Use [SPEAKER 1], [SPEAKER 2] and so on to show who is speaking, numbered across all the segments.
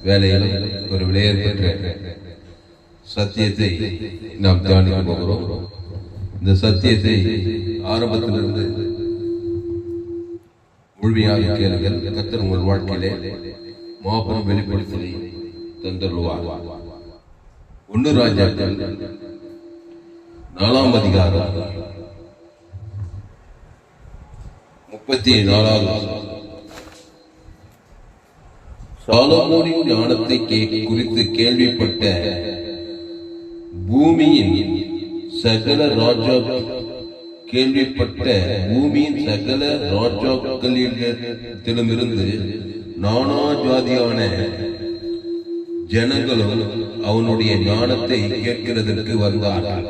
[SPEAKER 1] வேலையில் ஒரு விலையேற்பட்ட சத்தியத்தை நாம் தியானிக்க போகிறோம். இந்த சத்தியத்தை ஆரம்பத்திலிருந்து முழுமையாக கேளுங்கள். கர்த்தர் உங்கள் வாழ்க்கையிலே மாபெரும் வெளிப்படுத்தலை தந்தருள்வார். 1 ராஜாக்கள் 4ஆம் அதிகாரம் 34 சாலமோனின் ஞானத்தை குறித்து கேள்விப்பட்ட பூமியின் சகல ராஜாக்களிடத்திலுமிருந்து நானா ஜாதியான ஜனங்களும் அவனுடைய ஞானத்தை கேட்கிறதற்கு வந்தார்கள்.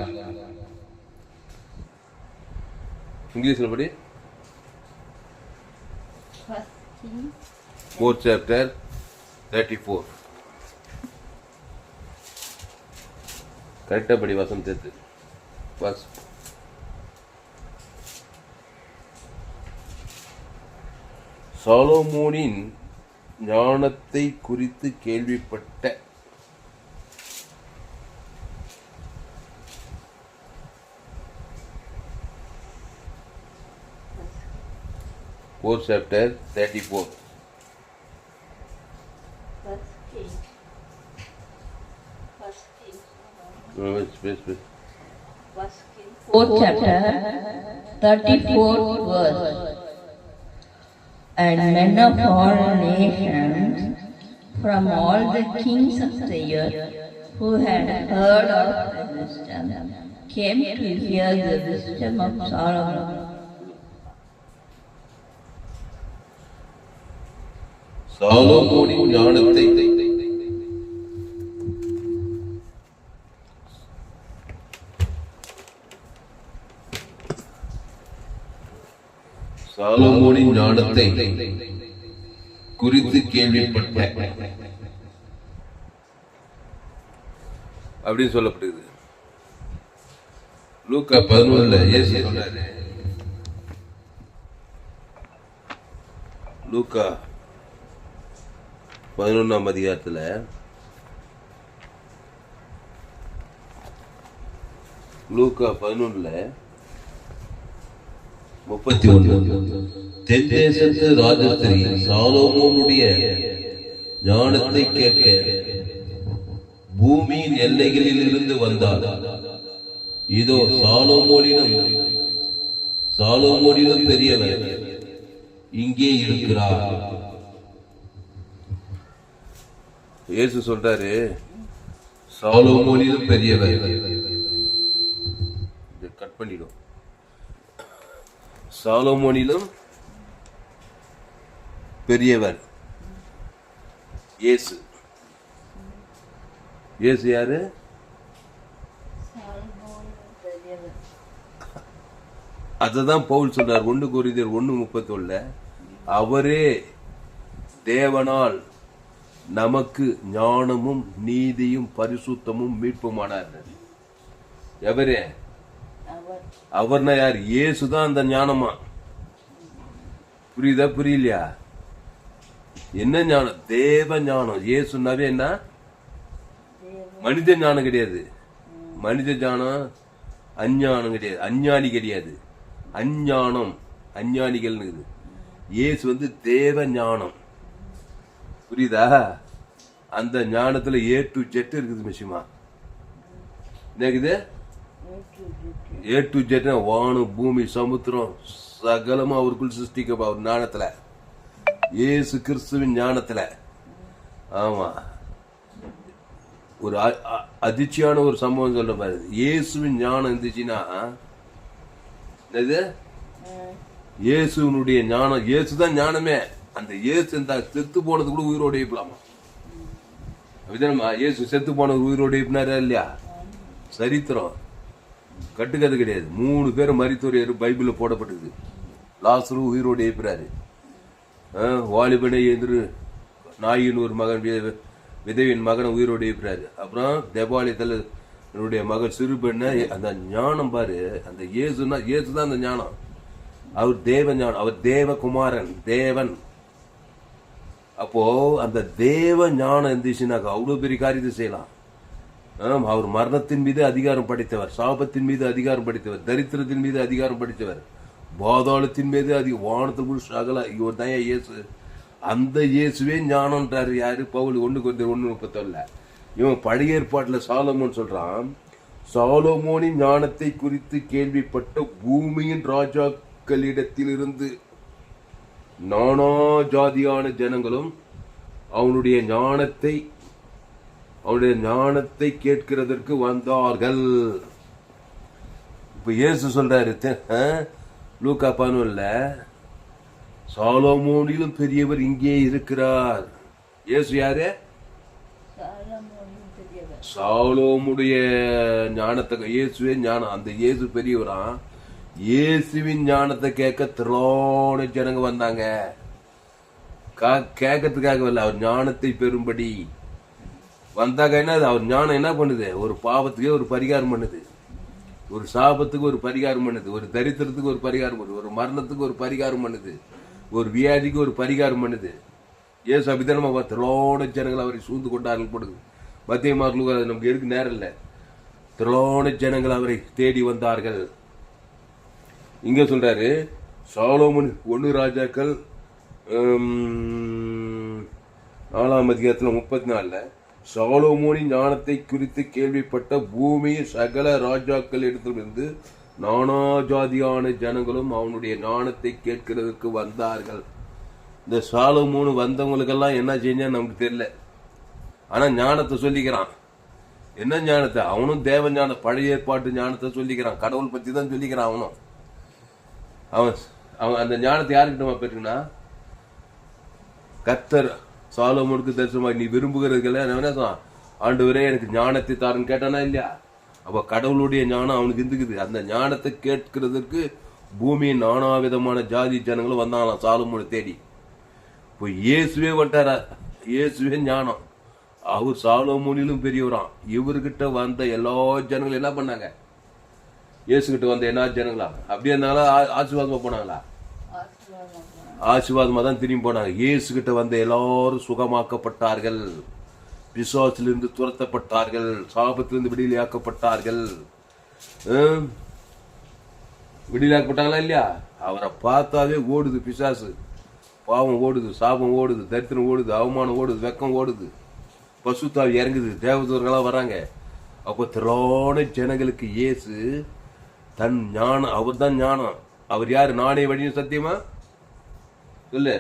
[SPEAKER 1] இங்கிலீஷ்ல படி. 4th chapter 34. கரெக்டா படி வசனம் சேர்த்து. சாலமோனின் ஞானத்தை குறித்து கேள்விப்பட்ட chapter 34.
[SPEAKER 2] Fourth chapter 34th verse. And men of all nations from all the kings of the earth who had heard of the wisdom came to hear the wisdom of Solomon.
[SPEAKER 1] சாலமோனின் ஞானத்தை குறித்து கேள்விப்பட்ட அப்படின்னு சொல்லப்படுது. லூக்கா 11 இயேசு சொன்னாரு. லூக்கா 11ஆம் அதிகாரத்துல லூக்கா 11:31 தென் தேசத்து ராஜஸ்திரி சாலோமோனுடைய ஞானத்தை கேட்க பூமியின் எல்லைகளில் இருந்து வந்தார். இதோ சாலோமோனிலும் பெரியவர் இங்கே இருக்கிறார். இயேசு சொல்றாரு, சாலோமோனிலும் பெரியவர். கட் பண்ணிடும். சாலோமோனிலும் பெரியவர் இயேசு. இயேசு யாரு? அததான் பவுல் சொல்றார் 1 கொரிந்தியர் 1:31. அவரே தேவனால் நமக்கு ஞானமும் நீதியும் பரிசுத்தமும் மீட்புமானார். எவரே? அவர்னா யார்? இயேசுதான் அந்த ஞானமா. புரியுதா புரியலையா? என்ன ஞானம்? தேவ ஞானம். இயேசுனாவே என்ன? மனித ஞானம் கிடையாது. மனித ஞானம் அஞ்ஞானம் கிடையாது. அஞ்ஞானி கிடையாது. அஞ்ஞானம் அஞ்ஞானிகள். இயேசு தேவ ஞானம். புரியுதா? அந்த ஞானத்துல A to Z இருக்குது. மிஷிமா என்னக்குது? A to Z. வானம் பூமி சமுத்திரம் சகலமா அவருக்குள் சிருஷ்டிக்க அவர் ஞானத்துல, இயேசு கிறிஸ்துவின் ஞானத்துல. ஆமா, ஒரு அதிர்ச்சியான ஒரு சம்பவம் சொல்ற பாரு. இயேசுவின் ஞானம் இருந்துச்சுன்னா இயேசுனுடைய ஞானம். இயேசுதான் ஞானமே. அந்த இயேசு செத்து போனது கூட உயிரோடு எழுப்பலாமா? அப்படிதானமா? இயேசு செத்து போனது உயிரோடு எழுப்பினாரா இல்லையா? சரித்திரம் கட்டுக்கது கிடையாது. 3 பேர் மரித்தோர் பைபிள்ல போடப்பட்டது. லாசரு உயிரோடு எழுப்புறாரு. வாலிபனை எதிர் நாயின் ஒரு மகன் விதவின் மகனை உயிரோடு எழுப்புறாரு. அப்புறம் தேவாலயத்தில் மகன் சிறு பெண்ணை. அந்த ஞானம் பாரு. அந்த இயேசுதான் அந்த ஞானம். அவர் தேவ ஞானம். அவர் தேவகுமாரன், தேவன். அப்போ அந்த தேவ ஞானம் இருந்துச்சுனாக்கா அவ்வளவு பெரிய காரியத்தை செய்யலாம். அவர் மரணத்தின் மீது அதிகாரம் படைத்தவர், சாபத்தின் மீது அதிகாரம் படைத்தவர், தரித்திரத்தின் மீது அதிகாரம் படைத்தவர், பாதாளத்தின் மீது வானத்தில் சகல இவர் தான் இயேசு. அந்த இயேசுவே ஞானம்ன்றாரு. யாரு? பவுல் 1:1:31. இவன் பழைய ஏற்பாட்டுல சாலமோன் சொல்றான், சாலமோனின் ஞானத்தை குறித்து கேள்விப்பட்ட பூமியின் ராஜாக்களிடத்திலிருந்து நானா ஜாதியான ஜனங்களும் அவனுடைய ஞானத்தை கேட்கிறதற்கு வந்தார்கள். இப்ப இயேசு சொல்றாரு லூக்கா 11, சாலமோனிலும் பெரியவர் இங்கே இருக்கிறார். இயேசு யாரு? சாலோமுடைய ஞானத்தை, இயேசுவே ஞானம். அந்த இயேசு பெரியவரா? இயேசுவின் ஞானத்தை கேட்க திரளான ஜனங்க வந்தாங்க. கேட்கறதுக்காக இல்ல, அவர் ஞானத்தை பெறும்படி வந்தாங்க. என்ன அவர் ஞானம் என்ன பண்ணுது? ஒரு பாவத்துக்கே ஒரு பரிகாரம் பண்ணுது, ஒரு சாபத்துக்கு ஒரு பரிகாரம் பண்ணுது, ஒரு தரித்திரத்துக்கு ஒரு பரிகாரம் பண்ணுது, ஒரு மரணத்துக்கு ஒரு பரிகாரம் பண்ணுது, ஒரு வியாதிக்கு ஒரு பரிகாரம் பண்ணுது. ஏசு அபிதனமா திரளான ஜனங்கள் அவரை சூழ்ந்து கொண்டார்கள் போடுது. மத்திய மார்க்கு அது நமக்கு எடுக்க நேரம் இல்லை. திரளான ஜனங்கள் அவரை தேடி வந்தார்கள். இங்க சொல்றாரு சாலோமோன் 1 ராஜாக்கள் 4:34 சாலோமோனின் ஞானத்தை குறித்து கேள்விப்பட்ட பூமியின் சகல ராஜாக்கள் இடத்திலிருந்து நானா ஜாதியான ஜனங்களும் அவனுடைய ஞானத்தை கேட்கிறதுக்கு வந்தார்கள். இந்த சாலோமோன் வந்தவங்களுக்கெல்லாம் என்ன செஞ்சா நமக்கு தெரியல. ஆனா ஞானத்தை சொல்லிக்கிறான். என்ன ஞானத்தை? அவனும் தேவ ஞானம், பழைய ஏற்பாட்டு ஞானத்தை சொல்லிக்கிறான். கடவுள் பத்தி தான் சொல்லிக்கிறான். அவன் அந்த ஞானத்தை யாருக்கிட்ட பெற்றுனா, கர்த்தர் சாலோமோனுக்கு தரிசனமாக நீ விரும்புகிறதுல ஆண்டவரே எனக்கு ஞானத்தை தாருன்னு கேட்டானா இல்லையா? அப்ப கடவுளுடைய ஞானம் அவனுக்கு இருந்துக்குது. அந்த ஞானத்தை கேட்கிறதுக்கு பூமியின் நானாவிதமான ஜாதி ஜனங்களும் வந்தாங்களாம் சாலோமோனை தேடி. இப்போ இயேசுவே வந்துட்டாரா? இயேசுவே ஞானம். அவர் சாலோமோனிலும் பெரியவரான். இவர்கிட்ட வந்த எல்லா ஜனங்களும் என்ன பண்ணாங்க? இயேசு கிட்ட வந்த என்ன ஜனங்களா அப்படியே இருந்தாங்களா? ஆசீர்வாதமா போனாங்களா? ஆசீர்வாதமா தான் திரும்பி போனாங்க. இயேசு கிட்ட வந்த எல்லாரும் சுகமாக்கப்பட்டார்கள், பிசாசிலிருந்து துரத்தப்பட்டார்கள், சாபத்திலிருந்து விடுதலையாக்கப்பட்டார்கள். விடுதலையாக்கப்பட்டாங்களா இல்லையா? அவரை பார்த்தாவே ஓடுது பிசாசு, பாவம் ஓடுது, சாபம் ஓடுது, தரித்திரம் ஓடுது, அவமானம் ஓடுது, வெக்கம் ஓடுது, பசுத்தாவி இறங்குது, தேவதூர்களா வராங்க. அப்போ திரளான ஜனங்களுக்கு இயேசு தன் ஞானம், அவர் தான் ஞானம். அவர் யாரு? நானே வழியும் சத்தியமா சொல்லு.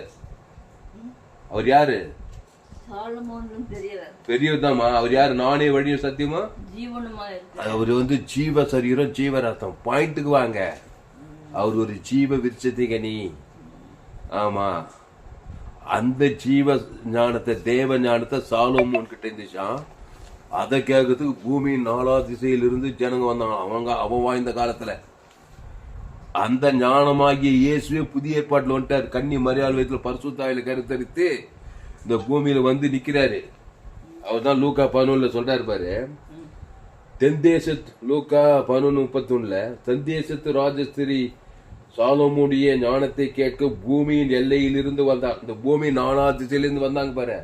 [SPEAKER 1] அவர் யாரு? பெரியவர் தான்மா. அவர் யாரு? நானே வழியும் சத்தியமா. அவர் ஜீவ சரீரம், ஜீவரத்தம். பாயிண்ட்டுக்கு வாங்க. அவர் ஒரு ஜீவ விருட்சத்தை கனி. ஆமா, அந்த ஜீவ ஞானத்தை, தேவ ஞானத்தை சாலோமோன் கிட்ட இருந்துச்சான். அதை கேட்கறதுக்கு பூமியின் 4 திசையிலிருந்து ஜனங்க வந்தாங்க. அவன் வாய்ந்த காலத்துல அந்த ஞானமாகிய இயேசுவே புதிய ஏற்பாட்டுல வந்துட்டார். கன்னி மரியாள் வயதுல பரிசுத்தாவில கருத்தரித்து இந்த பூமியில வந்து நிக்கிறாரு. அவர் தான் லூக்கா 11 சொல்றாரு பாரு. தென்தேசத்து லூக்கா 11:31 தென்தேசத்து ராஜஸ்திரி சாலோமுடைய ஞானத்தை கேட்க பூமியின் எல்லையில் இருந்து வந்தார். இந்த பூமி 4 திசையிலிருந்து வந்தாங்க பாரு.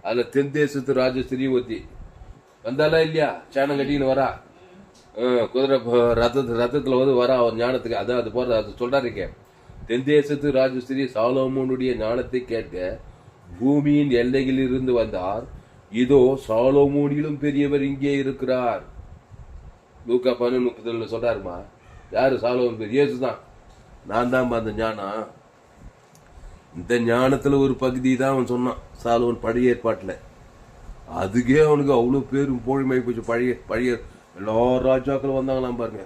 [SPEAKER 1] அதுல தென்தேசத்து ராஜஸ்திரி ஒத்தி வந்தாலா இல்லையா? சேனம் கட்டின்னு வரா, குதிரை ரத்தத்துல வரா அவர் ஞானத்துக்கு. அதான் அது போற அது சொல்றாருக்க. தென்தேசத்து ராஜஸ்திரி சாலோமோனுடைய ஞானத்தை கேட்க பூமியின் எல்லையில் இருந்து வந்தார். இதோ சாலோமோனிலும் பெரியவர் இங்கே இருக்கிறார். லூக்கா 11:30 சொல்றாருமா. யாரு சாலோமோன்? பேர் இயேசு தான். நான் தான் அந்த ஞானம். இந்த ஞானத்துல ஒரு பகுதி தான் அவன் சொன்னான் சாலோமோன் பழைய ஏற்பாட்டுல. அதுக்கே அவனுக்கு அவ்வளவு பேரும் போழிமை போச்சு. பழைய எல்லா ராஜாக்களும் வந்தாங்களாம் பாருங்க.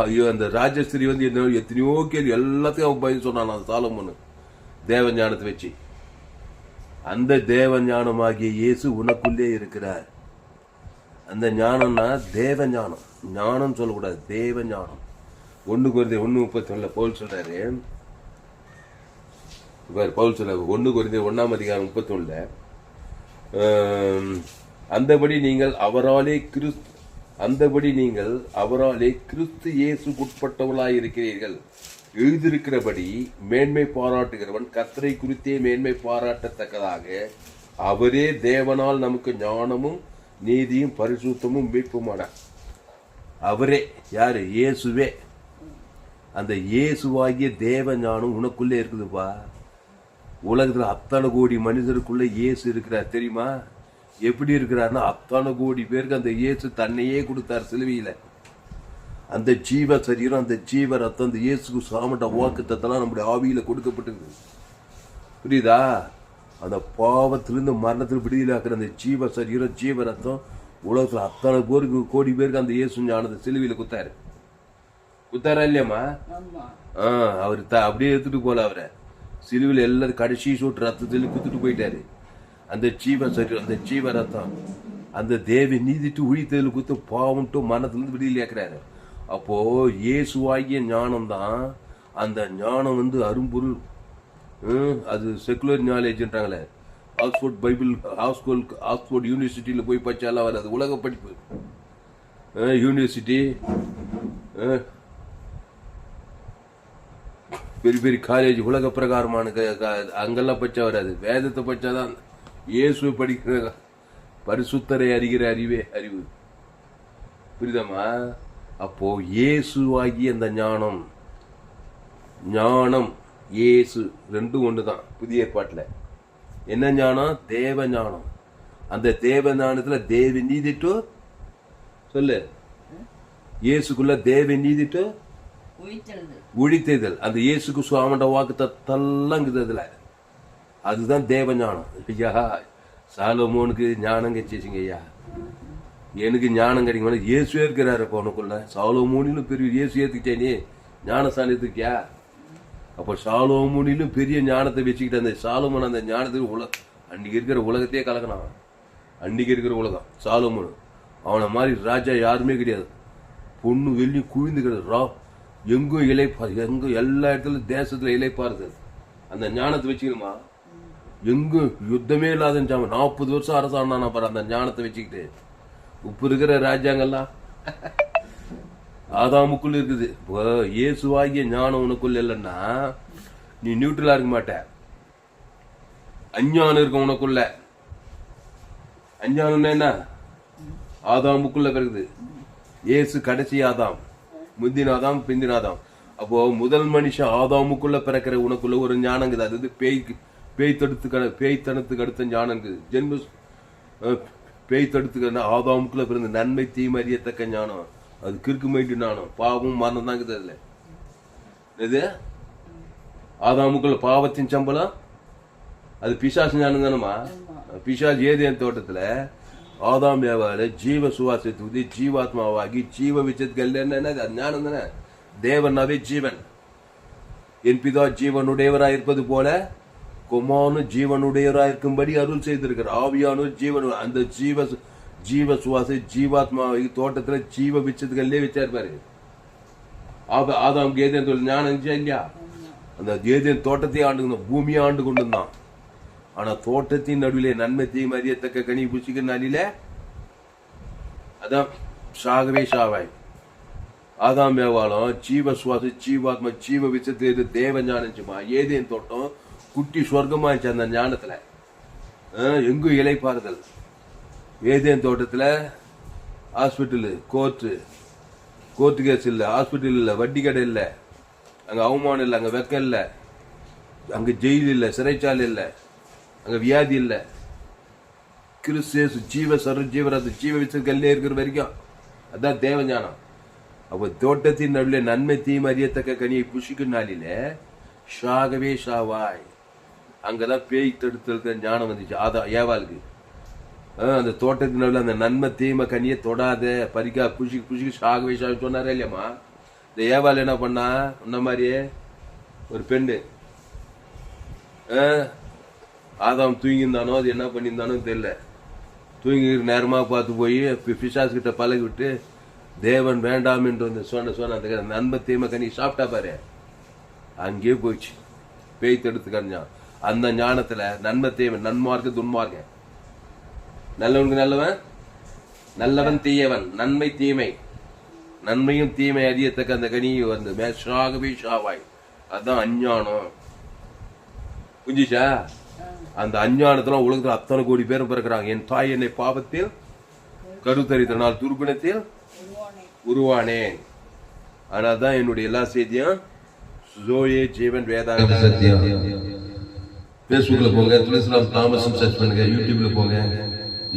[SPEAKER 1] ஐயோ, அந்த ராஜஸ்திரி எத்தனையோ கேள்வி எல்லாத்தையும் அவன் பதில் சொன்னான் அந்த சாலோமோன் தேவ ஞானத்தை வச்சு. அந்த தேவ ஞானமாகிய இயேசு உனக்குள்ளே இருக்கிறார். அந்த ஞானம்னா தேவ ஞானம். ஞானம் சொல்லக்கூடாது, தேவ ஞானம். 1 கொரிந்தியர் 1:31 பவுல் சொல்றாரு. பவுல் சொல்றாரு 1 கொரிந்தியர் 1:31 அந்தபடி நீங்கள் அவராலே கிறிஸ்து இயேசுக்குட்பட்டவர்களாய் இருக்கிறீர்கள். எழுதியிருக்கிறபடி மேன்மை பாராட்டுகிறவன் கர்த்தரை குறித்தே மேன்மை பாராட்டத்தக்கதாக அவரே தேவனால் நமக்கு ஞானமும் நீதியும் பரிசுத்தமும் மீட்புமானார். அவரே யாரு? இயேசுவே. அந்த இயேசுவாகிய தேவ ஞானம் உனக்குள்ளே இருக்குதுப்பா. உலகத்துல அத்தனை கோடி மனிதருக்குள்ள இயேசு இருக்கிறார் தெரியுமா? எப்படி இருக்கிறார்னா அத்தனை கோடி பேருக்கு அந்த இயேசு தன்னையே கொடுத்தார் சிலுவையில. அந்த ஜீவ சரீரம், அந்த ஜீவ ரத்தம், அந்த இயேசுக்கு சாமட்ட வாக்குத்தத்தெல்லாம் நம்முடைய ஆவியில கொடுக்கப்பட்டிருக்கு. புரியுதா? அந்த பாவத்திலிருந்து மரணத்தில் விடுதலாக்குற அந்த ஜீவ சரீரம், ஜீவ ரத்தம் உலகத்துல அத்தனை பேருக்கு, கோடி பேருக்கு அந்த இயேசு ஞானத்தை சிலுவையில குத்தாரா இல்லையாம்மா? அவரு அப்படியே எடுத்துட்டு போல. அவரை சிலுவையில் எல்லாரும் கடைசி சூட்டு ரத்தத்தில் குத்துட்டு போயிட்டாரு. அந்த ஜீவ சரீரம், அந்த ஜீவ ரத்தம், அந்த தேவி நீதிட்டு உழித்ததில் குத்து பாவம்ட்டு மரணத்திலிருந்து விடுதலையாக்குறாரு. அப்போ இயேசுவாகிய ஞானம் தான். அந்த ஞானம் அரும்பொருள். அது செக்குலர் நாலேஜ்ன்றாங்களே, ஆக்ஸ்போர்ட் பைபிள், ஆக்ஸ்போர்ட் யூனிவர்சிட்டியில போய் படிச்சாலாம் வராது. உலக படிப்பு யூனிவர்சிட்டி, பெரிய பெரிய காலேஜ், உலக பிரகாரமான அங்கெல்லாம் படிச்சா வராது. வேதத்தை படிச்சாதான் இயேசுவை படிக்கிற பரிசுத்தரை அறிகிற அறிவு. புரியுதாமா? அப்போ இயேசுவாகிய அந்த ஞானம் இயேசு ரெண்டும் ஒண்ணுதான். புதிய ஏற்பாட்டுல என்ன ஞானம்? தேவ ஞானம். அந்த தேவ ஞானத்துல தேவ நீதிட்டு சொல்லு, இயேசுக்குள்ள தேவ நீதிட்டு உழித்தெழுதல். அந்த இயேசுக்கு சுவாமண்ட வாக்கு தத்தெல்லாம் அதுல. அதுதான் தேவ ஞானம். ஐயா, சாலமோனுக்கு ஞானம் கிடைச்சிங்க ஐயா. எனக்கு ஞானம் கிடைக்கும். இயேசுவே இருக்கிறாரு இப்போ உனக்குள்ள. சாலமோனிலும் பெரிய இயேசு ஏத்துக்கிட்டே நீ ஞானஸ்தானம் எடுத்துக்கியா? அப்போ சாலமோனிலும் பெரிய ஞானத்தை வச்சுக்கிட்டு அந்த சாலமோன் அந்த ஞானத்துக்கு அன்னைக்கு இருக்கிற உலகத்தையே கலக்கினான். அன்னைக்கு இருக்கிற உலகம் சாலமோன். அவனை மாதிரி ராஜா யாருமே கிடையாது. பொண்ணு வெள்ளி குவிந்து கிடையாது. எங்கும் இலைப்பாரு, எங்கும் எல்லா இடத்துலயும் தேசத்துல இலைப்பாருது. அந்த ஞானத்தை வச்சுக்கணுமா? எங்கும் யுத்தமே இல்லாத 40 வருஷம் அரசாண்டானா பாரு அந்த ஞானத்தை வச்சுக்கிட்டு. இப்ப இருக்கிற ராஜாங்கெல்லாம் ஆதாமுக்குள்ள இருக்குது. இயேசுவாகிய ஞானம் உனக்குள்ள இல்லைன்னா நீ நியூட்ரலா இருக்க மாட்ட. அஞ்ஞானம் இருக்க உனக்குள்ள. அஞ்ஞானம் என்ன? ஆதாமுக்குள்ள பிறகுது. இயேசு கடைசி ஆதாம், முந்தின ஆதாம், பிந்தின ஆதாம். அப்போ முதல் மனுஷன் ஆதாமுக்குள்ள பிறக்கிற உனக்குள்ள ஒரு ஞானங்குது. அது பேய்த்தனத்துக்கு அடுத்த ஞானங்குது. பேய்த்தடுத்துக்க ஆதாமுக்குள்ள பிறந்த நன்மை தீமை அறியத்தக்க ஞானம். அது கிறுக்கு மைண்டு ஞானம். பாவம் மரணம் தாங்குது. அதுல இது ஆதாமுக்குள்ள பாவத்தின் சம்பளம் அது பிசாசு ஞானம் தானமா? பிசாசு ஏதேன் தோட்டத்துல ஆதாம் ஏவால ஜீவ சுவாசத்துக்கு ஜீவாத்மாவாகி ஜீவ விச்சத்துக்கு என்ன ஞானம் தானே. தேவனாவே ஜீவன். என் பிதா ஜீவனுடையவராயிருப்பது போல குமாரனு ஜீவனுடையவராயிருக்கும்படி அருள் செய்திருக்கிறார். ஆவியானோர் ஜீவன். அந்த ஜீவ சுவாச ஜீவாத்மாவை தோட்டத்துல ஜீவ விச்சத்துக்கள்லே வச்சிருப்பாரு. ஆதாமுக்கு ஏதேன் ஞானம் இருந்துச்சா இல்லையா? அந்த ஏதேன் தோட்டத்தை ஆண்டு பூமியை ஆண்டு கொண்டு இருந்தான். ஆனா தோட்டத்தின் நடுவிலே நன்மை தீமை அறியத்தக்க கனி புசிக்கிற நாளில அதான் சாகவே சாவாய். ஆதாம் ஏவாளம் ஜீவ சுவாச ஜீவாத்மா ஜீவ விச்சத்து தேவ ஞானச்சுமா. ஏதேன் தோட்டம் குட்டி சொர்க்கமா இருந்துச்சு. அந்த ஞானத்துல எங்கும் இலைப்பாறுதல். ஏதேன் தோட்டத்துல ஹாஸ்பிட்டலு, கோர்ட்டு கேஸ் இல்ல, ஹாஸ்பிட்டல் இல்ல, வட்டி கடை இல்ல, அங்க அவமானம் இல்ல, அங்க வெக்கம் இல்ல, அங்க ஜெயில் இல்ல, சிறைச்சாலை இல்ல, அங்க வியாதி இல்ல. கிறிஸ்து ஜீவ ஜீவராது ஜீவ விச்சல்லே இருக்கிற வரைக்கும் அதான் தேவ ஞானம். அப்ப தோட்டத்தின் நடுவில் நன்மை தீமை அறியத்தக்க கனியை புஷிக்கும் நாளில ஷாகவே ஷாவாய். அங்கதான் பேய் தடுத்த ஞானம் வந்துச்சு ஏவாளுக்கு. அந்த தோட்டத்தின் நடுவில் அந்த நன்மை தீமை கனியை தொடாத பறிக்கா புஷிக்கு ஷாகவே ஷாவை சொன்னாரே இல்லையம்மா? இந்த ஏவாள் என்ன பண்ணா? இந்த மாதிரியே ஒரு பெண்ணு ஆதாம் தூங்கியிருந்தானோ அது என்ன பண்ணியிருந்தானோ தெரியல. தூங்கி நேரமா பார்த்து போய் பிசாசு கிட்ட பழகி விட்டு தேவன் வேண்டாம் என்று வந்து சொன்ன அந்த நன்மை தீமை கனி சாப்பிட்டா பாரு. அங்கேயே போயிடுச்சு. பேய் தடுத்து கரைஞ்சான். அந்த ஞானத்துல நன்மை தீமை, நன்மார்க்க துன்மார்க்க, நல்லவனுக்கு நல்லவன், நல்லவன் தீயவன், நன்மை தீமை, நன்மையும் தீமை அறியத்தக்க அந்த கனி வந்து ஷாகவே ஷாவாய் அதான் அஞ்ஞானம். புரிஞ்சிச்சா? அந்த அஞ்ஞானத்துல உலகத்துல அத்தனை கோடி பேரும் பிறக்கிறாங்க. என் தாய் என்னை பாவத்தில் கருத்தரித்த நாள் துர்குணத்தில் உருவானேன். ஆனாதான் என்னுடைய எல்லா செய்தியும் ஜோயே ஜீவன் வேதாந்த சத்தியம். பேஸ்புக்ல போங்க, துளசிராம் தாமஸும் சர்ச் பண்ணுங்க, யூடியூப்ல போங்க,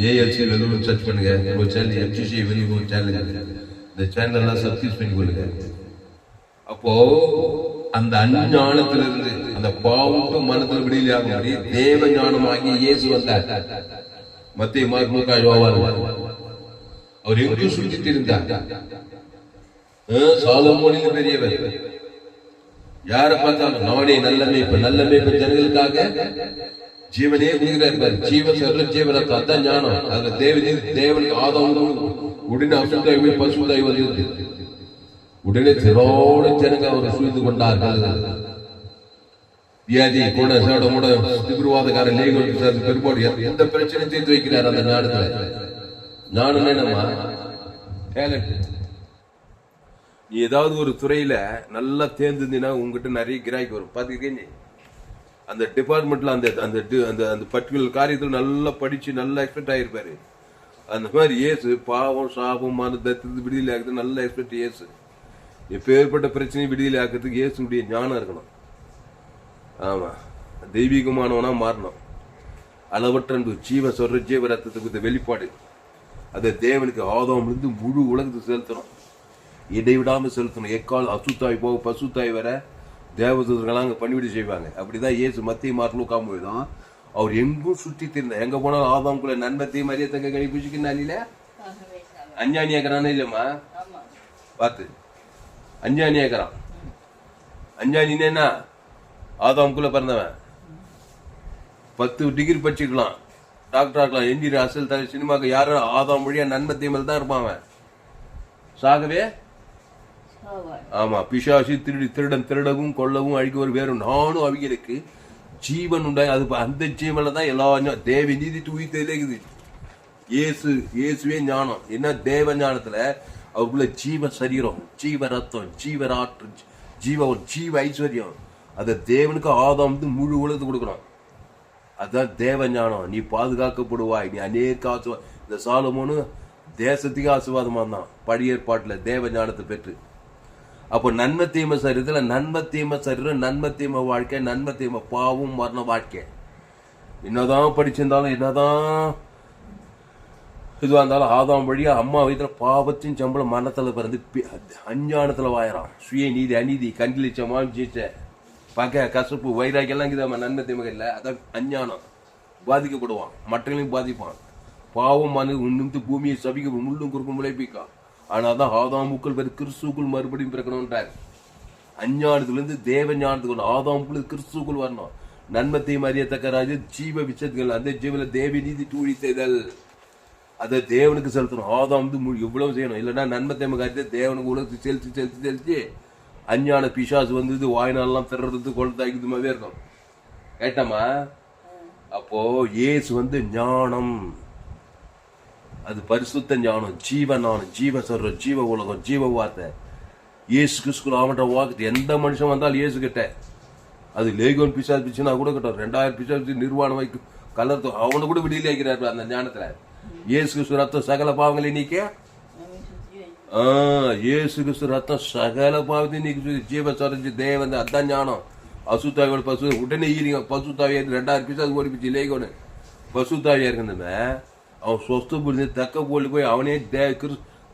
[SPEAKER 1] ஏஎல்சி வெள்ளூர் சர்ச் பண்ணுங்க, ஒரு சேனல் எம்சிசி வெளியூர் சேனல், இந்த சேனல் எல்லாம் சப்ஸ்கிரைப் பண்ணி கொள்ளுங்க. அப்போ அந்த அஞ்ஞானத்திலிருந்து அந்த பாவம் மனத்தில் விடுதலை ஆகும்படி தேவ ஞானமாகி இயேசு வந்தார். மத்தேயு, மார்க்கு, லூக்கா, யோவான் அவர் எங்கும் சுற்றிட்டு இருந்தார். சாலமோனிலும் பெரியவர். யாரை பார்த்தாலும் நானே நல்ல மேய்ப்பன், நல்ல மேய்ப்பன் ஜனங்களுக்காக ஜீவனே கொடுக்கிறார். ஜீவன் சொல்ற ஜீவன் அதான் ஞானம். அதுல தேவனுக்கு ஆதாரம் உடனே அசுத்தாய் பசுத்தாய் வந்தது. உடனே திரோட ஜனங்க அவர் சூழ்ந்து கொண்டார்கள். வியாதி கூட சேட கூட தீவிரவாதக்காரன் பெரும்பாடு எந்த பிரச்சனையும் தீர்த்து வைக்கிறார் அந்த ஞானத்துல. ஞானம் என்னமா? டேலண்ட். நீ ஏதாவது ஒரு துறையில நல்லா தேர்ந்துனா உங்ககிட்ட நிறைய கிராய்க்கு வரும். பாத்துக்கிட்டே அந்த டிபார்ட்மெண்ட்ல அந்த அந்த அந்த பர்டிகுலர் காரியத்துல நல்லா படிச்சு நல்லா எக்ஸ்பெக்ட் ஆயிருப்பாரு. அந்த மாதிரி இயேசு பாவம் சாபம் மனதத்திலிருந்து விடுதலை ஆகுது நல்ல எக்ஸ்பெக்ட். இயேசு எப்பேற்பட்ட பிரச்சனையும் விடுதலை ஆக்கிறதுக்கு இயேசுடைய ஞானம் இருக்கணும். ஆமா, தெய்வீகமானவனா மாறணும். அளவற்ற அன்பு, ஜீவ சொல்ற ஜீவ ரத்தத்துக்கு வெளிப்பாடு. அதை தேவனுக்கு ஆதாமிலிருந்து முழு உலகத்துக்கு செலுத்தணும், இடைவிடாம செலுத்தணும். எக்கால் அசுத்தாய் போக பசுத்தாய் வர தேவதூதர்களாம் அங்க பணிவிட செய்வாங்க. அப்படிதான் இயேசு மத்தேயு, மார்க்கு, லூக்கா போய்தான் அவர் எங்கும் சுற்றி திருந்தார். எங்க போனாலும் ஆதாமுக்குள்ள நன்மத்தை மரியா தங்க கழிப்பிச்சுக்கினால அஞ்ஞானியாக்கிறானே இல்லம்மா. பார்த்து அஞ்ஞானியாக்கிறான். அஞ்ஞானின்னா ஆதாமுக்குள்ள பிறந்தவன். 10 டிகிரி படிச்சுக்கலாம், டாக்டர் ஆகலாம், என்ஜினியர், அசல் தலை, சினிமாக்கு யாரும் ஆதாம் வழியா நன்மத்தை மேல் தான் இருப்பான் அவன். சாகவே ஆமா, பிசாசு திருடன் திருடவும் கொல்லவும் அழிக்கவும் வேறு நானும் அவிகளுக்கு ஜீவன் உண்டாய். அது அந்த ஜீவன்ல தான் எல்லா தேவ நீதி தூய்த்தேக்குது. இயேசுவே ஞானம். என்ன தேவ ஞானத்துல அவருக்குள்ள ஜீவ சரீரம், ஜீவ ரத்தம், ஜீவ ஆற்று, ஜீவ ஐஸ்வர்யம். அதை தேவனுக்கு ஆதாம் வந்து முழு உலகத்து கொடுக்கணும். அதான் தேவ ஞானம். நீ பாதுகாக்கப்படுவாய், நீ அநேக ஆசுவா. இந்த சாலமோனு தேசத்துக்கு ஆசீர்வாதமா தான் பழைய ஏற்பாட்டுல தேவ ஞானத்தை பெற்று. அப்போ நன்மை தீமை சரீரத்துல நன்மை தீமை சரீரம், நன்மை தீமை வாழ்க்கை, நன்மை தீமை பாவம் மரண வாழ்க்கை. என்னதான் படிச்சிருந்தாலும் என்னதான் இதுவா இருந்தாலும் ஆதாம் வழியா அம்மா வயிற்றுல பாவத்தின் சம்பளம் மரணத்துல பிறந்து அஞ்ஞானத்துல வாயிறான். சுய நீதி அநீதி கண்டிலிச்சமா ஜீச்ச பகை கசப்பு வைராக்கி எல்லாம் இருக்குது நன்மை தீமைகள் இல்லை. அதான் அஞ்ஞானம். பாதிக்கப்படுவான், மற்றவங்களையும் பாதிப்பான். பாவம் நிமித்து பூமியை சபிக்க முள்ளும் குறுக்கும் முளைப்பிக்கான். ஆனாதான் ஆதாமுக்கள் பேர் கிறிஸ்துக்குள் மறுபடியும் பிறக்கணும்ன்றார். அஞ்ஞானத்துல இருந்து தேவ ஞானத்துக்கு ஆதாமுக்குள் கிறிஸ்துக்குள் வரணும். நன்மத்தையும் அறியத்தக்க ராஜ ஜீவ விஷயத்துகள், அந்த ஜீவன தேவ நீதி தூழி செய்தல், அதை தேவனுக்கு செலுத்தணும். ஆதாம் வந்து எவ்வளவு செய்யணும். இல்லைன்னா நன்மத்தை காரியத்தை தேவனுக்கு உலகத்துக்கு செலுத்தி செலுத்தி செலுத்தி அஞ்ஞான பிசாசு வந்தது வாய்நாளெல்லாம் திறறது கொள்தாய்க்குதுமாவே இருக்கும். கேட்டமா? அப்போ இயேசு வந்து ஞானம், அது பரிசுத்த ஞானம், ஜீவ ஞானம், ஜீவ சொல்ற ஜீவ உலகம், ஜீவ வார்த்தை. இயேசு கிறிஸ்து அவன்கிட்ட வாக்கு எந்த மனுஷன் வந்தாலும் இயேசு கிட்ட அது லேகோன் பிசாசு பிச்சுன்னா கூட கிட்ட 2000 பிசாசு நிர்வாணம் வைக்கும் கலர்த்து அவனை கூட விடுதலை ஆக்கிறார் அந்த ஞானத்துல. இயேசு கிறிஸ்து ரத்தம் சகல பாவங்களை நீக்க, இயேசு கிறிஸ்து ரத்தம் சகல பாவத்தை நீக்கி ஜீவ சொல்ற தேவன். அதான் ஞானம். அசுத்தாவியோட பசு உடனே ஈரிங்க பசுத்தாவியா 2000 பிசாசு ஓடிப்பிச்சு லேகோன்னு பசுத்தாவியா இருக்குதுமே. அவன் சொஸ்து புரிஞ்சு தக்க போலி போய் அவனே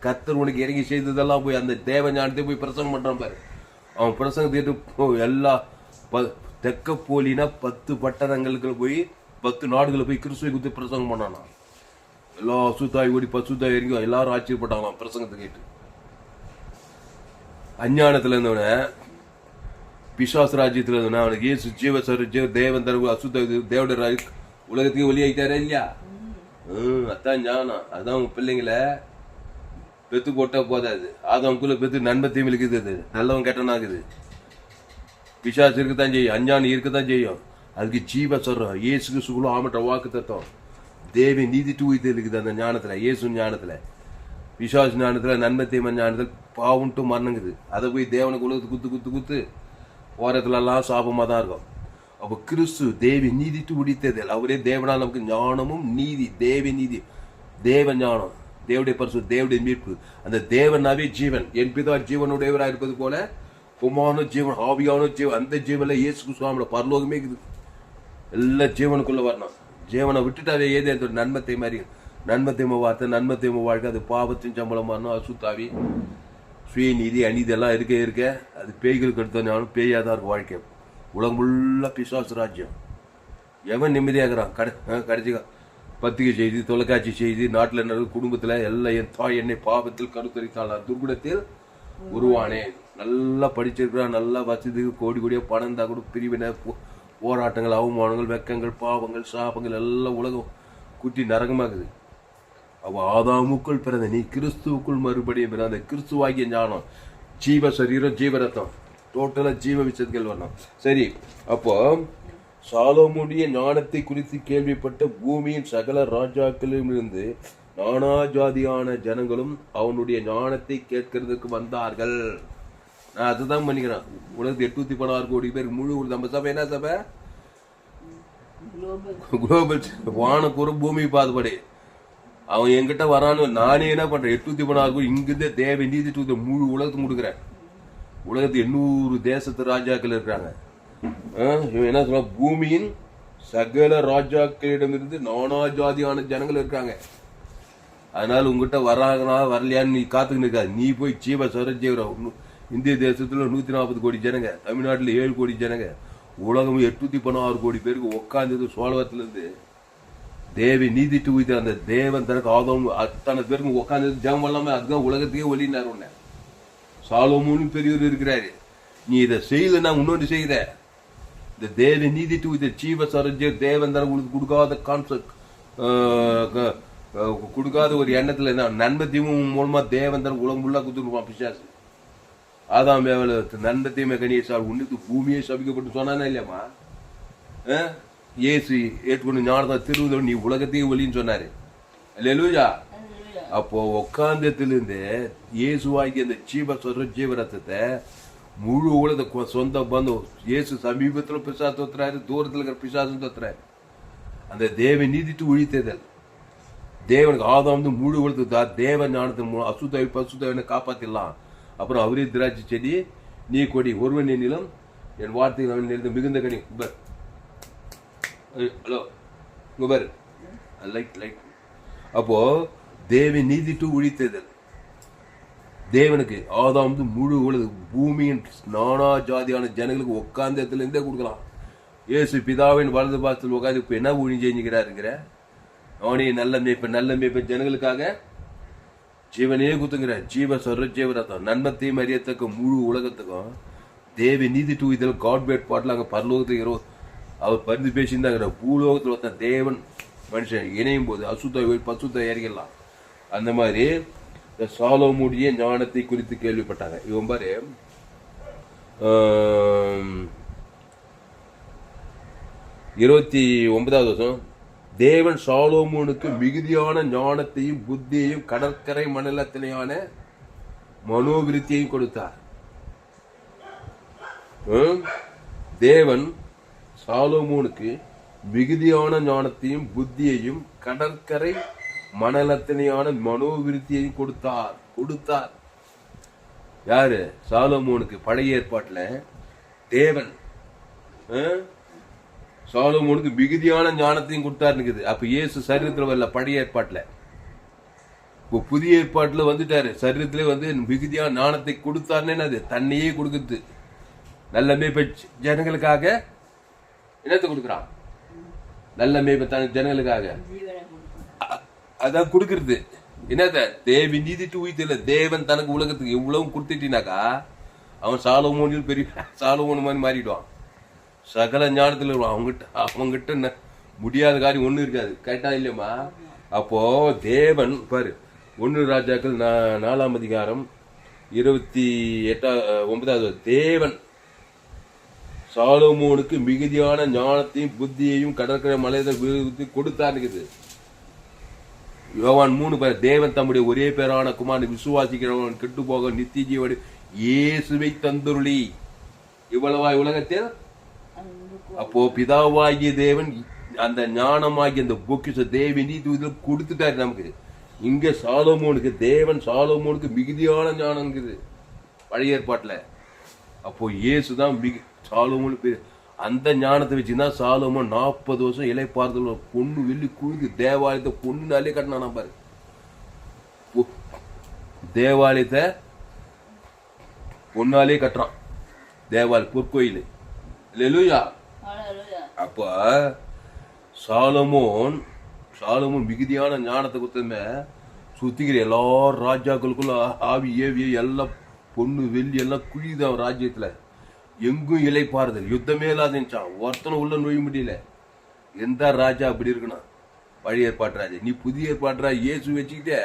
[SPEAKER 1] கத்தர் உனக்கு இறங்கி செய்ததெல்லாம் போய் அந்த தேவ ஞானத்தை போய் பிரசங்கம் பண்றான் பாரு. அவன் பிரசங்கத்திட்டு எல்லா தெக்க போலினா 10 பட்டணங்களுக்கு போய் 10 நாடுகளை போய் கிறிஸ்துவை குத்தி பிரசங்கம் பண்ணானா. எல்லா அசுத்தாய் ஓடி பசுத்தாய் இறங்கி எல்லாரும் ஆச்சரியப்பட்டாங்களாம் பிரசங்கத்தை கேட்டு. அஞ்ஞானத்துல இருந்தவன பிசாசு ராஜ்யத்துல இருந்தவன அவனுக்கு இயேசு ஜீவ சரி ஜீவ தேவன் தரவு அசுத்த தேவட ராஜ் உலகத்துக்கு ஒளி ஆகிட்டாரா இல்லையா? அதான் ஞானம். அதான் உங்க பிள்ளைங்களை பெத்து போட்டா போதாது. ஆதவனுக்குள்ள பெத்து நன்மை தீமை இருக்குது. அது நல்லவன் கெட்டனாகுது. பிசாசு இருக்கத்தான் செய்யும், அஞ்ஞானி இருக்கத்தான் செய்யும். அதுக்கு ஜீவ சொல்றோம். இயேசுக்கு சுகுலம் ஆமட்ட வாக்கு தத்துவம் தேவி நீதி தூய்த்து இருக்குது அந்த ஞானத்துல. இயேசு ஞானத்துல, பிசாசு ஞானத்துல, நன்மை தீமை ஞானத்துல பாவுன்ட்டு மரணங்குது. அதை போய் தேவனுக்கு உலகத்து குத்து குத்து குத்து ஓரத்துல எல்லாம் சாபமா தான் இருக்கும். அப்ப கிறிஸ்து தேவி நீதிட்டு உடித்ததில் அவரே தேவனால் நமக்கு ஞானமும் நீதி, தேவ நீதி, தேவ ஞானம், தேவடைய பரிசு, தேவடைய மீட்பு. அந்த தேவனாவே ஜீவன், என் பிதா ஜீவனுடையவராக இருப்பது போல குமாரனு ஜீவன், ஆவியான ஜீவன். அந்த ஜீவன்ல இயேசு கிறிஸ்துவோட பரலோகமே இருக்குது. எல்லா ஜீவனுக்குள்ள வரணும். ஜீவனை விட்டுட்டாவே ஏதே நன்மத்தை மாதிரி, நன்மத்தை வார்த்தை, நன்மத்தை வாழ்க்கை, அது பாவத்தின் சம்பளம் வரணும். அசுத்தாவி, சுயநீதி, அநீதி எல்லாம் இருக்க அது பேய்களுக்கு எடுத்தாலும் பேயாதான் இருக்கும் வாழ்க்கை. உலகம் ஃபுல்லா பிசாசு ராஜ்யம். எவன் நிம்மதியாகிறான்? கடைசி பத்திரிகை செய்தி, தொலைக்காட்சி செய்தி, நாட்டில் நடக்கும், குடும்பத்துல எல்லாம் என் தாய் என்னை பாவத்தில் கருத்தரித்தாள், துர்குணத்தில் உருவானேன். நல்லா படிச்சிருக்கிறான், நல்லா வசதி, கோடி கோடியா பணம் தான் கூட, பிரிவினை, போராட்டங்கள், அவமானங்கள், வெக்கங்கள், பாவங்கள், சாபங்கள் எல்லாம் உலகம் குட்டி நரகமாகுது. அவ ஆதாமுக்குள் பிறந்த நீ கிறிஸ்துவுக்குள் மறுபடியும் பிறந்த. அந்த கிறிஸ்துவாகிய ஞானம், ஜீவ சரீரம், ஜீவரத்தம், டோட்டலா ஜீவ விஷயத்துகள் வரணும். சரி, அப்போ சாலோமுடைய ஞானத்தை குறித்து கேள்விப்பட்ட பூமியின் சகல ராஜாக்களிலும் இருந்து நானா ஜாதியான ஜனங்களும் அவனுடைய ஞானத்தை கேட்கறதுக்கு வந்தார்கள். நான் அதுதான் பண்ணிக்கிறேன். உலகத்து 816 கோடி பேர் முழு நம்ம சபை என்ன சபை? குளோபல் வானக்கூற பூமி பாதுபடி. அவன் என்கிட்ட வரான்னு நானே என்ன பண்றேன்? 816 கோடி இங்கிருந்தே தேவை நீதிட்டு முழு உலகத்துக்கு கொடுக்குறேன். உலகத்து 800 தேசத்து ராஜாக்கள் இருக்கிறாங்க. இவன் என்ன சொல்ல? பூமியின் சகல ராஜாக்களிடமிருந்து நானா ஜாதியான ஜனங்கள் இருக்காங்க. அதனால உங்ககிட்ட வராங்களா வரலையான்னு நீ காத்துக்கிட்டு இருக்காது. நீ போய் ஜீவ சரஜீவர இந்திய தேசத்துல 140 கோடி ஜனங்க, தமிழ்நாட்டுல 7 கோடி ஜனங்க, உலகம் 816 கோடி பேருக்கு உட்கார்ந்தது. சோழவத்துல இருந்து தேவி நீதிட்டு உயிர் அந்த தேவன் தனக்கு ஆதம் அத்தனை பேருக்கு உட்கார்ந்தது ஜெபம் எல்லாமே. அதுதான் உலகத்தையே ஒளினார். உன்ன சாலோமோன்னு பெரியவர் இருக்கிறாரு. நீ இதை செய்யலன்னா இன்னொன்று செய்த. இந்த தேவி நீதிட்டு உயிர் ஜீவ சரஜர் தேவன் தனக்கு உங்களுக்கு கொடுக்காத கான்செப்ட், கொடுக்காத ஒரு எண்ணத்துல நன்மை தீவும் மூலமா தேவன் தனக்கு உலகம் ஃபுல்லா கொடுத்துருப்பான் பிசாசு. ஆதாம் ஏவல நன்மை தீமை கனியை சார் உன்னுக்கு பூமியை சபிக்கப்பட்டு சொன்னானே இல்லையாமா? ஏசு ஏற்றுக்கொண்டு ஞானதா திருவுதல் நீ உலகத்தையும் ஒளின்னு சொன்னாரு. அல்லேலூயா. அப்போ உட்கார்ந்தத்திலிருந்து இயேசுவாகி அந்த ஜீவரத்தத்தை முழு உலக சொந்த பந்தம். இயேசு சமீபத்துல பிசாசு தொத்துறாரு, தூரத்துல இருக்கிற பிசாசு தொத்துறாரு. அந்த தேவ நீதிட்டு ஒழித்ததல் தேவனுக்கு ஆதாம் வந்து முழு உலகத்துக்கு தேவ ஞானத்தின் மூலம் அசுத்தாவி பசுத்தாவினை காப்பாத்திடலாம். அப்புறம் அவரே திராட்சை செடி, நீ கொடி, ஒருவன் நிலம் என் வார்த்தை மிகுந்த கனி. ஹலோ குபர் லைக். அப்போ தேவி நீதிட்டு ஒழித்ததல் தேவனுக்கு ஆதாம் வந்து முழு உலக பூமியின் நானா ஜாதியான ஜனங்களுக்கு உட்கார்ந்த இடத்துல இருந்தே கொடுக்கலாம். ஏசு பிதாவின் வலது பாசத்தில் உட்காந்து இப்ப என்ன ஊழி செஞ்சுக்கிறாருங்கிற அவனே நல்ல மேய்ப்ப ஜனங்களுக்காக ஜீவனே குத்துங்கிறார். ஜீவ சொல்ற ஜீவரத்தம் நன்மத்தையும் அறியத்தக்க முழு உலகத்துக்கும் தேவி நீதிட்டு இதழ் காட் பேட் பாட்டில் அங்கே பரலோகத்துக்கு அவர் பரிந்து பேசியிருந்தாங்கிற பூலோகத்தில் ஒருத்தன் தேவன் மனுஷன் இணையும் போது பசுத்த ஏறிக்கலாம். அந்த மாதிரி இந்த சாலோமுடைய ஞானத்தை குறித்து கேள்விப்பட்டாங்க. இவன் பாரு 29வது வருஷம் தேவன் சாலோமோனுக்கு மிகுதியான ஞானத்தையும் புத்தியையும் கடற்கரை மண்டலத்திலேயான மனோவிருத்தியையும் கொடுத்தார். தேவன் சாலோமோனுக்கு மிகுதியான ஞானத்தையும் புத்தியையும் கடற்கரை மணலத்தினையான மனோவிருத்தியையும் கொடுத்தார். யாரு? சாலோமோனுக்கு. பழைய ஏற்பாட்டுல தேவன் சாலோமோனுக்கு மிகுதியான ஞானத்தையும் கொடுத்தாருன்னு. அப்ப இயேசு சரீரத்துல வரல பழைய ஏற்பாட்டுல. இப்போ புதிய ஏற்பாட்டுல வந்துட்டாரு. சரீரத்திலே வந்து மிகுதியான ஞானத்தை கொடுத்தாருன்னு அது தன்னையே கொடுக்குது. நல்ல மேய்ப்ப ஜனங்களுக்காக என்னத்தை கொடுக்குறான்? நல்ல மேய்ப்ப ஜனங்களுக்காக அதான் கொடுக்கறது. என்னத தேவி நீதிட்டு உயிர்த்தில தேவன் தனக்கு உலகத்துக்கு இவ்வளவு கொடுத்துட்டினாக்கா அவன் சாலோமோனில் பெரிய சாலோமோன் மாதிரி மாறிடுவான். சகல ஞானத்துல அவங்கிட்ட முடியாத காரியம் ஒண்ணு இருக்காது. கேட்டா இல்லையம்மா? அப்போ தேவன் பாரு 1 ராஜாக்கள் 4ஆம் அதிகாரம் 29வது தேவன் சாலோமோனுக்கு மிகுதியான ஞானத்தையும் புத்தியையும் கடற்கரை மலையை கொடுத்தாருக்குது. யோவான் 3 தேவன் தம்முடைய ஒரே பேரான குமாரனை விசுவாசிக்கிறவன் கெட்டு போக நித்திய ஜீவனை இயேசுவை தந்துருளி. இவ்வளவாய் உலகத்தில். அப்போ பிதாவாகிய தேவன் அந்த ஞானமாகிய அந்த பொக்கிஷ தேவன் இதுல கொடுத்துட்டாரு நமக்கு. இங்க சாலமோனுக்கு தேவன் சாலமோனுக்கு மிகுதியான ஞானம் இருக்குது பழைய ஏற்பாட்டுல. அப்போ இயேசுதான் சாலமோனுக்கு அந்த ஞானத்தை வச்சுதான் சாலமோன் 40 வருஷம் இலைப்பாறுதல் பொண்ணு வெள்ளி குழுந்து தேவாலயத்தை பொண்ணுனாலே கட்டினானா பாரு. தேவாலயத்தை பொண்ணாலே கட்டுறான், தேவாலய பொற்கோயில். இல்லையா? அப்ப சாலமோன் மிகுதியான ஞானத்தை கொடுத்தமே சுத்திக்கிற எல்லா ராஜாக்களுக்குள்ள ஆவி ஏவி எல்லாம் பொண்ணு வெள்ளி எல்லாம் குழிதான் ராஜ்யத்துல. எங்கும் இலைப்பாறுதல், யுத்தமே இல்லாதான் ஒருத்தனை உள்ள நோய முடியல. எந்த ராஜா அப்படி இருக்கணும்? பழைய ஏற்பாட்டு ராஜா. நீ புதிய ஏற்பாட்டு ராஜா இயேசு வச்சுக்கிட்டே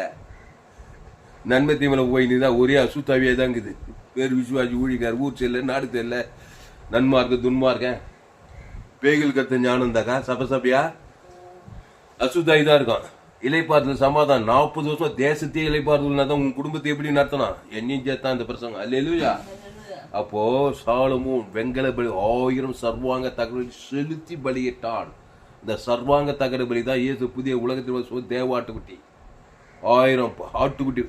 [SPEAKER 1] நன்மை தீமையில போய் நீ தான் ஒரே அசுத்தாவியே தான் இருக்குது. பேர் விசுவாசி ஊழிக்கார், ஊர் செல்ல, நாடு செல்ல, நன்மார்க்க துன்மார்க்க பேய்கள் கத்த ஞானம் இருந்தாக்கா சபையா அசுத்தாயி தான் இருக்கும். இலைப்பாறுதல் சமாதானம் 40 வருஷம் தேசத்தையே இலைப்பாறுதல்னா தான் உன் குடும்பத்தை எப்படி நடத்தணும்? என்னையும் சேர்த்தான் இந்த பிரசங்கம். அல்லேலூயா. அப்போ சாலமோன் வெங்கல பலி 1000 சர்வாங்க தகவல் செலுத்தி பலியிட்டான். இந்த சர்வாங்க தகர பலி தான் இயேசு புதிய உலகத்தில் தேவாட்டுக்குட்டி 1000 ஆட்டுக்குட்டி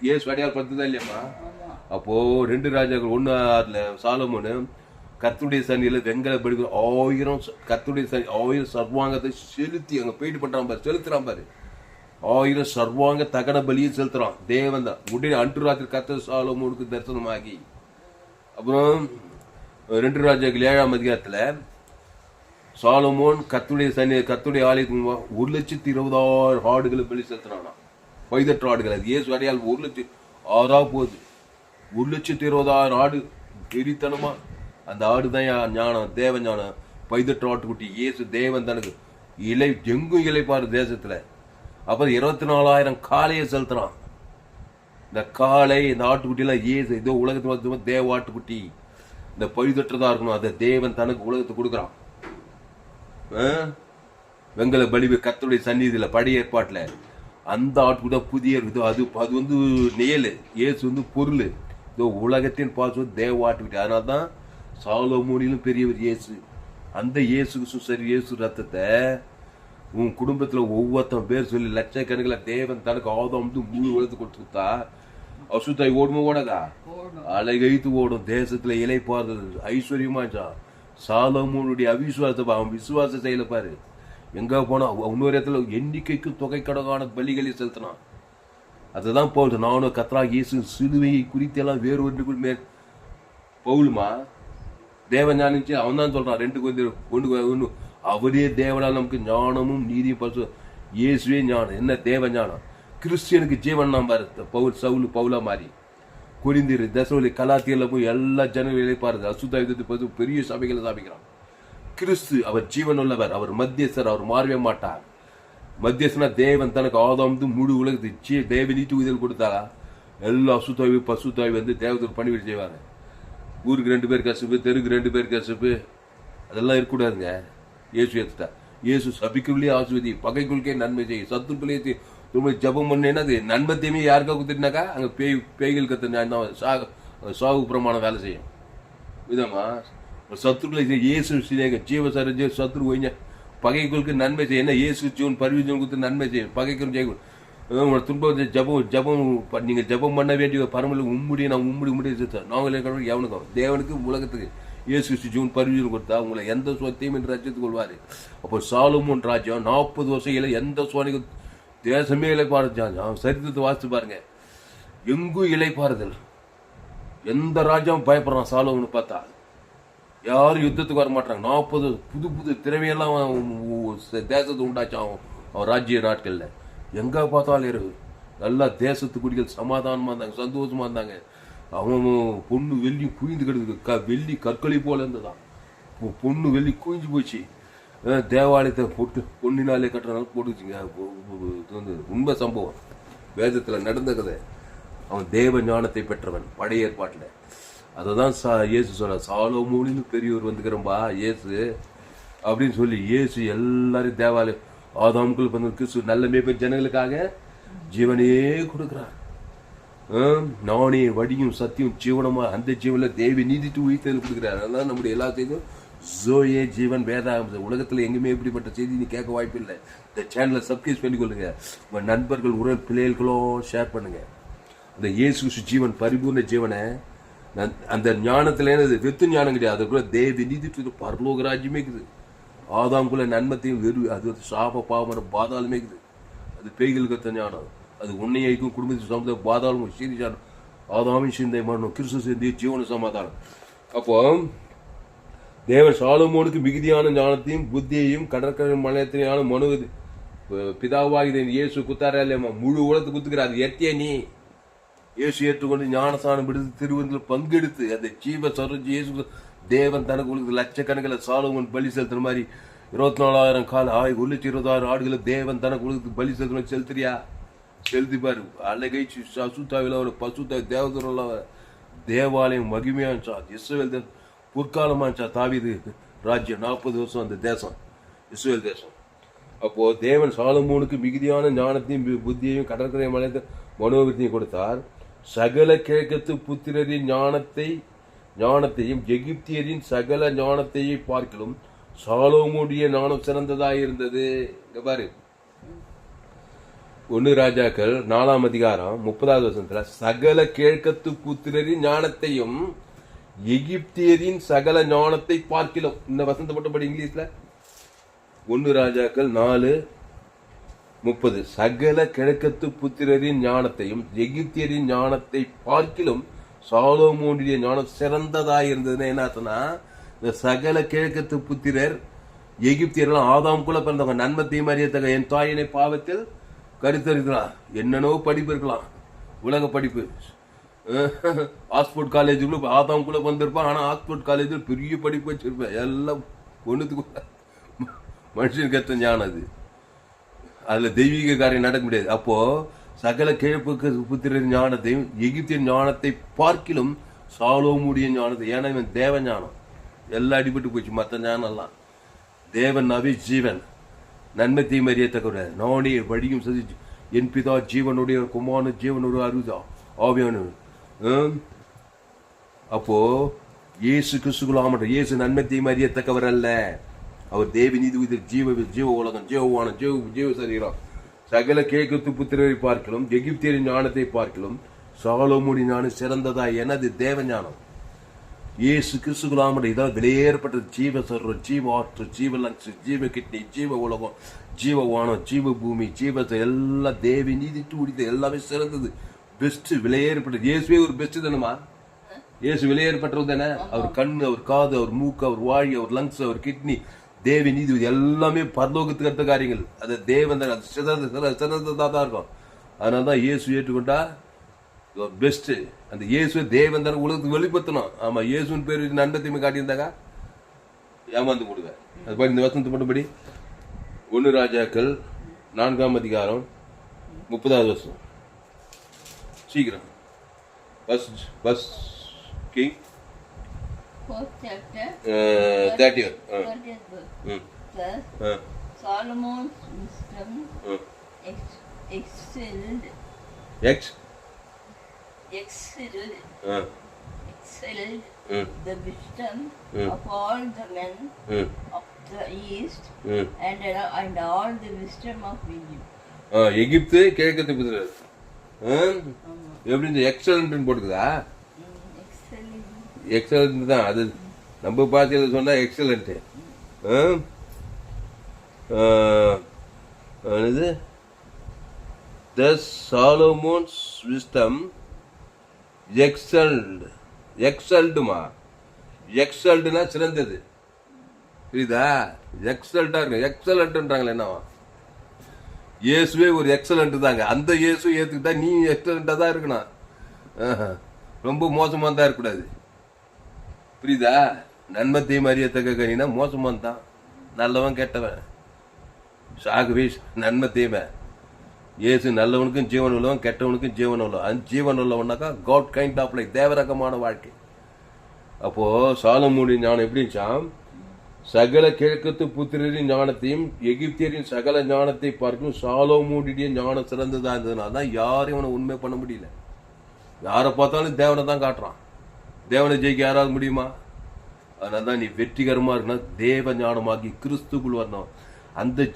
[SPEAKER 1] இயேசு அடையாளம் படுத்துதான் இல்லையம்மா. அப்போ 2 ராஜாக்கள் 1:6 சாலமோனு கர்த்தருடைய சன்னியில வெங்கல பலி 1000 கர்த்தருடைய சனி 1000 சர்வாங்கத்தை செலுத்தி அங்க போயிட்டு பண்றான் பாரு, செலுத்துறான் பாரு. 1000 சர்வாங்க தகன பலியை செலுத்துறான் தேவன் தான். உடனே அன்று ராத்திரி கர்த்தர் சாலமோனுக்கு தரிசனமாகி அப்புறம் 2 ராஜாக்கள் 7ஆம் அதிகாரத்துல சாலமோன் கர்த்தருடைய ஆலயத்துக்கு 1,20,000 ஆடுகளை பலி செலுத்தினானா. பைதற்ற ஆடுகள். அது இயேசு அடையாளம் 1,06,000 போகுது. 1,20,000 ஆடு பெரித்தனமா. அந்த ஆடுதான் ஞானம், தேவ ஞானம். பைதற்ற ஆட்டுக்குட்டி இயேசு தேவன் தனக்கு இலை எங்கும் இலைப்பாரு தேசத்துல. அப்புறம் 24,000 காளையை செலுத்துறான். இந்த காளை இந்த ஆட்டுக்குட்டி எல்லாம் இயேசு இதோ உலகத்து தேவ ஆட்டுக்குட்டி இந்த பழுதற்றதா இருக்கணும். அதை தேவன் தனக்கு உலகத்துக்கு கொடுக்குறான். வெங்கல பலி கர்த்தருடைய சந்நிதியில பழைய ஏற்பாட்டுல அந்த ஆட்டுக்குட்டி புதிய இது அது நியல், இயேசு பொருள். இதோ உலகத்தின் பாசம் தேவ ஆட்டுக்குட்டி. அதனால்தான் சாலமோனிலும் பெரியவர் இயேசு. அந்த இயேசு சரி இயேசு ரத்தத்தை உன் குடும்பத்துல ஒவ்வொருத்தன் பேர் சொல்லி லட்சக்கணக்கில் தேவன் தனக்கு ஆதாம் முழு உலகத்து கொடுத்துட்டா அசுத்தாய் ஓடுமோ ஓடதா? அலைகைத்து ஓடும். தேசத்துல இலைப்பாறுதல் ஐஸ்வர்யமாச்சா. சாலமோனுடைய அவிசுவாசத்தை அவன் விசுவாச செயல பாரு. எங்க போனா இன்னொரு இடத்துல எண்ணிக்கைக்கு தொகை கடகான பலிகளை செலுத்தினான். அதுதான் பவுல் நானும் கர்த்தராகிய இயேசு சிலுவையை குறித்தெல்லாம் வேறு ஒன்றுக்குள் மேல் பவுலுமா தேவன் ஞானிச்சு அவன் தான் சொல்றான். 2 Corinthians 1 அவரே தேவனால் நமக்கு ஞானமும் நீதியும் பரிசு. இயேசுவே ஞானம். என்ன தேவ ஞானம்? கிறிஸ்டியனுக்கு ஜீவன் நாம் பாரு. பவுலா மாறி கொரிந்தியர் தசோலி கலாத்தியில போய் எல்லா ஜனங்களை பாருங்க அசுத்தாயுதத்தை பெரிய சபைகளை சாபிக்கிறான். கிறிஸ்து அவர் ஜீவன் உள்ளவர், அவர் மத்தியஸ்தர், அவர் மாறவே மாட்டார். மத்தியஸ்தனா தேவன் தனக்கு ஆதாம் முழு உலகத்து தேவனீட்டு உதவி கொடுத்தாரா எல்லா அசுத்தாய்வு பசுத்தாய்வு தேவதூர் பணிவிட செய்வாங்க. ஊருக்கு 2 பேர் கசப்பு, தெருக்கு 2 பேர் கசப்பு, அதெல்லாம் இருக்கக்கூடாதுங்க. இயேசு ஏத்துட்டா. இயேசு சபிக்குள்ளே ஆசுவதி, பகைக்குள்ளே நன்மை செய்யும், சத்துக்குள்ளே ஜபம் பண்ணேன்னா அது நன்மை தீமை யாருக்கா கொடுத்துட்டாக்கா அங்க பேய்கள் கத்து சாகு பிரமாணம் வேலை செய்யும். விதமா சத்துருக்களை இயேசு ஜீவசர சத்ரு ஒய்ங்க பகைகளுக்கு நன்மை செய்யும். என்ன இயேசு ஜீவன் பரிவிஜன் கொடுத்து நன்மை செய்யும். பகைக்கும் ஜெயம் துன்பம் ஜபம் நீங்க ஜபம் பண்ண வேண்டிய பரமல உம்முடி நான் உம்முடி நாங்களே எவனுக்கும் தேவனுக்கு உலகத்துக்கு இயேசு ஜீவன் பரிவிஜன் கொடுத்தா உங்களை எந்த சொத்தையும் என்று ரச்சித்துக் கொள்வாரு. அப்போ சாலமோன் ராஜ்யம் 40 வருஷம் எந்த சோனிக்கும் தேசமே இலைப்பாறுதான். சரித்திரத்தை வாசித்து பாருங்க. எங்கும் இலைப்பாறுதல். எந்த ராஜாவும் பயப்படுறான் சாலமோன்னு பார்த்தா. யாரும் யுத்தத்துக்கு வர மாட்டாங்க. 40 புது திறமையெல்லாம் தேசத்தை உண்டாச்சான் அவன் ராஜ்ய நாட்கள்ல. எங்க பார்த்தாலும் இருக்கு. நல்லா தேசத்து குடிகள் சமாதானமா இருந்தாங்க, சந்தோஷமா இருந்தாங்க. அவன் பொண்ணு வெள்ளி குவிந்து கிடக்கு, வெள்ளி கற்களி போல இருந்ததான். பொண்ணு வெள்ளி குவிஞ்சு போச்சு. தேவாலயத்தை போட்டு பொண்ணினாலே கட்டுறதுனால போட்டுச்சுங்க. உண்மை சம்பவம் வேதத்துல நடந்த கதை. அவன் தேவ ஞானத்தை பெற்றவன் பழைய ஏற்பாட்டுல. அததான் இயேசு சொல்ற சாலமோனிலும் பெரியவர் வந்துக்கிறம்பா இயேசு அப்படின்னு சொல்லி இயேசு எல்லாரும் தேவாலயம் ஆதாமுக்குள் கிறிஸ்து நல்ல மேய்ப்பன் ஜனங்களுக்காக ஜீவனையே கொடுக்கிறார். நானே வடியும் சத்தியம் ஜீவனமா, அந்த ஜீவனில் தேவி நீதித்து உயிர்த்தல் கொடுக்குறாரு. அதனால நம்முடைய எல்லாத்தையும் ஜோயே ஜீவன் வேதாகம். உலகத்தில் எங்குமே இப்படிப்பட்ட செய்தி நீ கேட்க வாய்ப்பு இல்லை. இந்த சேனலை சப்ஸ்கிரைப் பண்ணிக்கொள்ளுங்க. உங்கள் நண்பர்கள் உறவு பிள்ளைகளோ ஷேர் பண்ணுங்க. அந்த இயேசு ஜீவன் பரிபூர்ண ஜீவனை அந்த ஞானத்துல வெத்து ஞானம் கிடையாது. அதுக்குள்ள தேவி நீதித்து பரலோக ராஜ்யமே இருக்குது. ஆதாம்குள்ள நன்மத்தையும் அது சாப பாவமான பாதாளமே இருக்குது. அது பேய்கள் கத்த ஞானம். அது உன்னையும் குடும்பத்தின் சமுதாய பாதாளம் சீரிச்சானம். ஆதாமின் சிந்தை மரணம் கிறிஸ்து சிந்தி ஜீவன சமாதானம். அப்போ தேவன் சாலமோனுக்கு மிகுதியான ஞானத்தையும் புத்தியையும் கடற்கரை மலையத்தினான மனு பிதாவாகி இயேசு குத்தாரா இல்லையம்மா, முழு உலகத்தை குத்துக்கிறார். அது எத்திய நீ இயேசு ஏற்றுக்கொண்டு ஞானஸ்தானம் எடுத்து திருவந்தில் பங்கெடுத்து அந்த ஜீவ சரஞ்சி இயேசு தேவன் தனக்கு உங்களுக்கு லட்சக்கணக்கில் சாலமோன் பலி செலுத்துற மாதிரி 24,000 கால 1,20,000 ஆடுகளை தேவன் தனக்கு உங்களுக்கு பலி செலுத்தணும். செலுத்துறியா? செலுத்தி பாரு. அழகைச்சு அசுத்தாவில் ஒரு பசுத்தா தேவதூரில் தேவாலயம் மகிமையாச்சா. இஸ்ரவேல் பொற்காலமாச்சா. தாவீது ராஜ்யம் 40 வருஷம் அந்த தேசம் இஸ்ரவேல் தேசம். அப்போ தேவன் சாலமோனுக்கு மிகுதியான ஞானத்தையும் புத்தியையும் கடற்கரை மலையத்தை மனோவிருத்தியும் கொடுத்தார். சகல கிழக்கத்து புத்திரரின் ஞானத்தையும் எகிப்தியரின் சகல ஞானத்தையும் பார்க்கலும் சாலோமுடைய ஞானம் சிறந்ததாயிருந்தது. இங்க பாரு, 1 ராஜாக்கள் 4ஆம் அதிகாரம் 30வது வசனத்துல சகல கிழக்கத்து புத்திரரின் ஞானத்தையும் எகிப்தியரின் சகல ஞானத்தை பார்க்கலும். இந்த வசனத்தை மட்டும் இங்கிலீஷ்ல 1 ராஜாக்கள் 4:30 சகல கிழக்கத்து புத்திரரின் ஞானத்தையும் எகிப்தியரின் ஞானத்தை பார்க்கிலும் சாலோமோனுடைய ஞானம் சிறந்ததாயிருந்ததுன்னு என்னன்னா, இந்த சகல கிழக்கத்து புத்திரர் எகிப்தியர்கள் ஆதாம்குள்ள பிறந்தவங்க. நன்மத்தையும் அறியத்தக்க என் தாயினை பாவத்தில் கருத்தரிக்கலாம். என்னென்னோ படிப்பு இருக்கலாம், உலக படிப்பு. ஆக்ஸ்போர்ட் காலேஜுக்குள்ள ஆதாம்குள்ள வந்திருப்பான். ஆனா ஆக்ஸ்போர்ட் காலேஜில் பெரிய படிப்பு வச்சிருப்பேன். எல்லாம் ஒண்ணுத்துக்குள்ள மனுஷன் கத்த ஞானம். அது அதுல தெய்வீக காரியம் நடக்க முடியாது. அப்போ சகல கிழப்புக்கு புத்திரரின் ஞானத்தையும் எகிப்தியன் ஞானத்தை பார்க்கிலும் சாலோமுடைய ஞானத்தை. ஏன்னா இவன் தேவ ஞானம் எல்லாம் அடிபட்டு போச்சு. மற்ற ஞானம் எல்லாம் தேவன் நவி ஜீவன் நன்மை தீமை அறியத்தக்க நானே வழியும் சதிச்சு என் பிதா ஜீவனுடைய குமாரனு ஜீவனுடைய அருதா ஆவியானு. அப்போ இயேசு கிறிஸ்துக்குள்ள இயேசு நன்மை தீமை அறியத்தக்கவர் அல்ல. அவர் தேவி நீதி ஜீவ உலகம் ஜீவவானம் ஜீவ சரீரம். சகல கிழக்கத்து புத்திரரை பார்க்கலும் எகிப்தியரின் ஞானத்தை பார்க்கலும் சாலோமுடைய ஞானம் சிறந்ததா. எனது தேவ ஞானம் இயேசு கிறிஸ்துக்குள்ளாம இதான் வெளியேறப்பட்ட ஜீவ சர்வம் ஜீவ ஆற்று ஜீவ லங்ஸ் ஜீவ கிட்னி ஜீவ உலகம் ஜீவ வானம் ஜீவ பூமி ஜீவ எல்லாம் தேவி நீதி துடித்த எல்லாமே சிறந்தது. பெஸ்ட் வெளியேறப்பட்டது. இயேசுவே ஒரு பெஸ்ட் தானமா. இயேசு வெளியேறப்பட்டது தானே. அவர் கண்ணு, அவர் காது, அவர் மூக்கு, அவர் வாழி, அவர் லங்ஸ், அவர் கிட்னி, தேவி நீதி எல்லாமே பரலோகத்துக்கு அடுத்த காரியங்கள். அது தேவன் தான் சிறந்ததா தான் இருக்கும். அதனாலதான் இயேசு ஏற்றுக்கொண்டா பெஸ்ட். அந்த இயேசு தேவன் தான் உலகத்துக்கு வெளிப்படுத்தணும். ஆமா, இயேசுன்னு பேர் நன்மத்தையுமே காட்டியிருந்தாக்கா ஏமாந்து கொடுங்க. அது பாடி இந்த வசனத்தை மட்டும்படி 1 ராஜாக்கள் 4ஆம் அதிகாரம் 30வது வருஷம். சீக்கிரம் bus king 30th verse.
[SPEAKER 2] Solomon's wisdom excelled the wisdom of all the men of the east and all the wisdom of Egypt.
[SPEAKER 1] எகிப்து கிழக்கத்து புத்திரர் எப்படி இந்த எக்ஸலன்ட் போட்டுக்குதா? எக்ஸலன்ட் தான் அது. நம்ம பார்த்து சொன்னா எக்ஸலன்ட். Thus Solomon's wisdom எக்ஸல்டுமா. எக்ஸல்டுனா சிறந்தது. புரியுதா? எக்ஸல்ட்டா இருக்கு. எக்ஸலன்ட்ன்றாங்களே என்னவா? இயேசுவே ஒரு எக்ஸலன்ட் தாங்க. அந்த இயேசு ஏத்துக்கிட்டா நீ எக்ஸலண்டா தான் இருக்கணும். ரொம்ப மோசமா தான் இருக்கக்கூடாது. புரியுதா? நன்மை தீமை அறியத்தக்க கனினா மோசமான் தான். நல்லவன் கெட்டவன் சாகுவே நன்மை தீமை. இயேசு நல்லவனுக்கும் ஜீவன் உள்ளவன், கெட்டவனுக்கும் ஜீவன் உள்ளவன். அந்த ஜீவன் உள்ளவனாக்கா காட் கைண்ட் ஆஃப் லைஃப், தேவரகமான வாழ்க்கை. அப்போ சாலமோனின் ஞானம் எப்படிச்சாம்? சகல கிழக்கத்து புத்திரரின் ஞானத்தையும் எகிப்தியரின் சகல ஞானத்தை பார்க்கும் சாலமோனுடைய ஞானம் சிறந்ததா இருந்ததுனால தான் யாரும் அவனை உண்மை பண்ண முடியல. யாரை பார்த்தாலும் தேவனை தான் காட்டுறான். தேவனை ஜெயிக்க யாராவது முடியுமா? அதனால தான் நீ வெற்றிகரமா இருக்கணும். தேவ ஞானமாகி கிறிஸ்துக்குள் வரணும். அந்த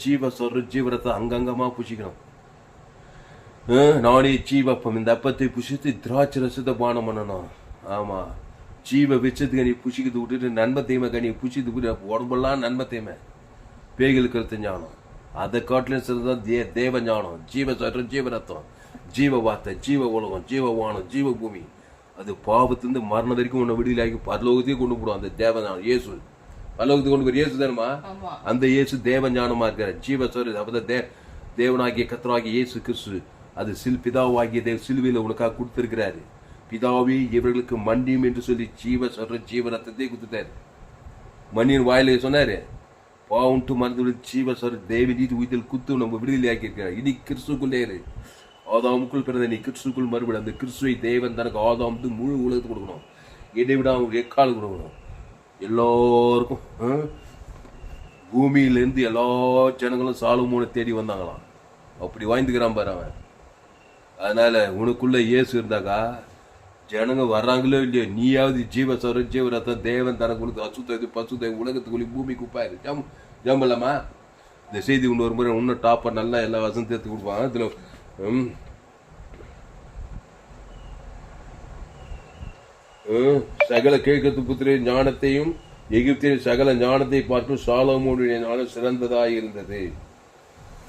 [SPEAKER 1] ஜீவரத்தை அங்கங்கமா புஷிக்கணும். நானே ஜீவப்பம், இந்த அப்பத்தை புஷித்து திராட்சை ரசத்தை பானம் பண்ணணும். ஆமா, ஜீவ விச்சத்துக்கு நீ புஷிக்கிறது விட்டுட்டு நன்மை தீமை கனி புஷித்து உடம்பெல்லாம் நன்மை தீமை பேய்களுக்கு கருத்து ஞானம். அதை காட்டிலும் சிறதான் தேவ ஞானம். ஜீவரத்தம், ஜீவ வார்த்தை, ஜீவ உலகம், ஜீவ வானம், ஜீவ பூமி. அது பாவத்திலிருந்து மரணம் வரைக்கும் உன்னை விடுதலாக்கி பரலோகத்தையும் கொண்டு போடும். அந்த தேவ ஞானம் இயேசு பரலோகத்துக்கு கொண்டு போய் இயேசு தானுமா? அந்த இயேசு தேவ ஞானமா இருக்கிற ஜீவ தேவனாகிய கர்த்தராகிய இயேசு கிறிஸ்து அது பிதாவாகிய சிலுவையில் உனக்காக கொடுத்திருக்கிறாரு. பிதாவே இவர்களுக்கு மன்னியும் என்று சொல்லி ஜீவ ரத்தத்தை கொடுத்துட்டாரு. மண்ணின் வாயில சொன்னாரு, பாவுண்டு மறந்து ஜீவ தேவ நீதி உயிரில் குத்து நம்ம விடுதலை ஆக்கி இருக்கிறார். இனி கிறிஸ்துக்குள்ளே இரு. ஆதாமுக்குள் பிறந்த நீ கிறிஸ்துக்குள் மறுபடி அந்த கிறிஸ்துவை தேவன் தனக்கு ஆதாமுக்கு முழு உலகத்துக்கு கொடுக்கணும். இடைவிட அவங்களுக்கு எக்கால் கொடுக்கணும். எல்லோருக்கும் பூமியிலிருந்து எல்லா ஜனங்களும் சாலமோனை தேடி வந்தாங்களாம். அப்படி வாய்ந்துக்கிறான் பாரு அவன். அதனால உனக்குள்ள இயேசு இருந்தாக்கா ஜனங்க வர்றாங்களோ இல்லையோ, நீயாவது ஜீவரத்தம் தேவன் தனக்கு கொடுத்து அசுத்த பசுத்த உலகத்துக்குள்ளே பூமி குப்பாரு ஜம்பலாமா. இந்த செய்தி இன்னொரு முறை இன்னும் டாப்பர் நல்லா எல்லா வசனம் சேர்த்து கொடுப்பாங்க. இதுல சகல கேட்கத்து புத்திர ஞானத்தையும் எகிப்தின் சகல ஞானத்தை பார்க்கும் சாலமோனுடைய ஞானம் சிறந்ததாக இருந்தது.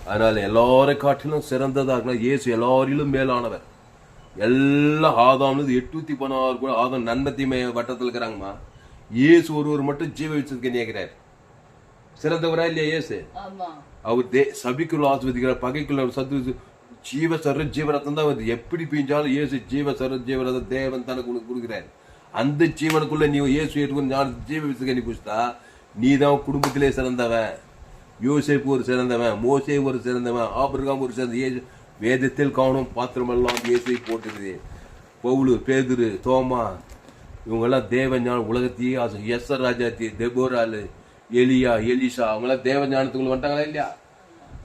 [SPEAKER 1] அதனால எல்லாரை காட்டிலும் சிறந்ததாக இயேசு எல்லாரிலும் மேலானவர். எல்லாம் ஆதாம்ல 816 கூட ஆதாம் நன்மத்திமை வட்டத்தில் இருக்கிறாங்கம்மா. இயேசு ஒருவர் மட்டும் ஜீவ வச்சதுக்கு நினைக்கிறார். சிறந்தவரா இல்லையா இயேசு? அவர் சபிக்குள் ஆஸ்வதிக்கிறார், பகைக்குள்ள சத்து ஜீவரத்தம் தான் வருது. எப்படி பீஞ்சாலும் இயேசு ஜீவரத்தம் தேவன் தனக்கு கொடுக்கிறார். அந்த ஜீவனுக்குள்ள நீ இயேசு ஏற்றுக்கொண்டு ஜீவ விசுக்கு நீ புடிச்சா நீ தான் குடும்பத்திலே சிறந்தவன். யோசேப்பு ஒரு சிறந்தவன், மோசே ஒரு சிறந்தவன், ஆபிரகாம் ஒரு சிறந்த. வேதத்தில் காணும் பாத்திரமெல்லாம் இயேசை போட்டுருது. பவுலு, பேதுரு, தோமா இவங்கெல்லாம் தேவ ஞானம் உலகத்தையே எஸ்ஸர் ராஜாத்தி, தெபோராலு, எலியா, எலிஷா அவங்களாம் தேவ ஞானத்துக்குள்ள வந்துட்டாங்களா இல்லையா?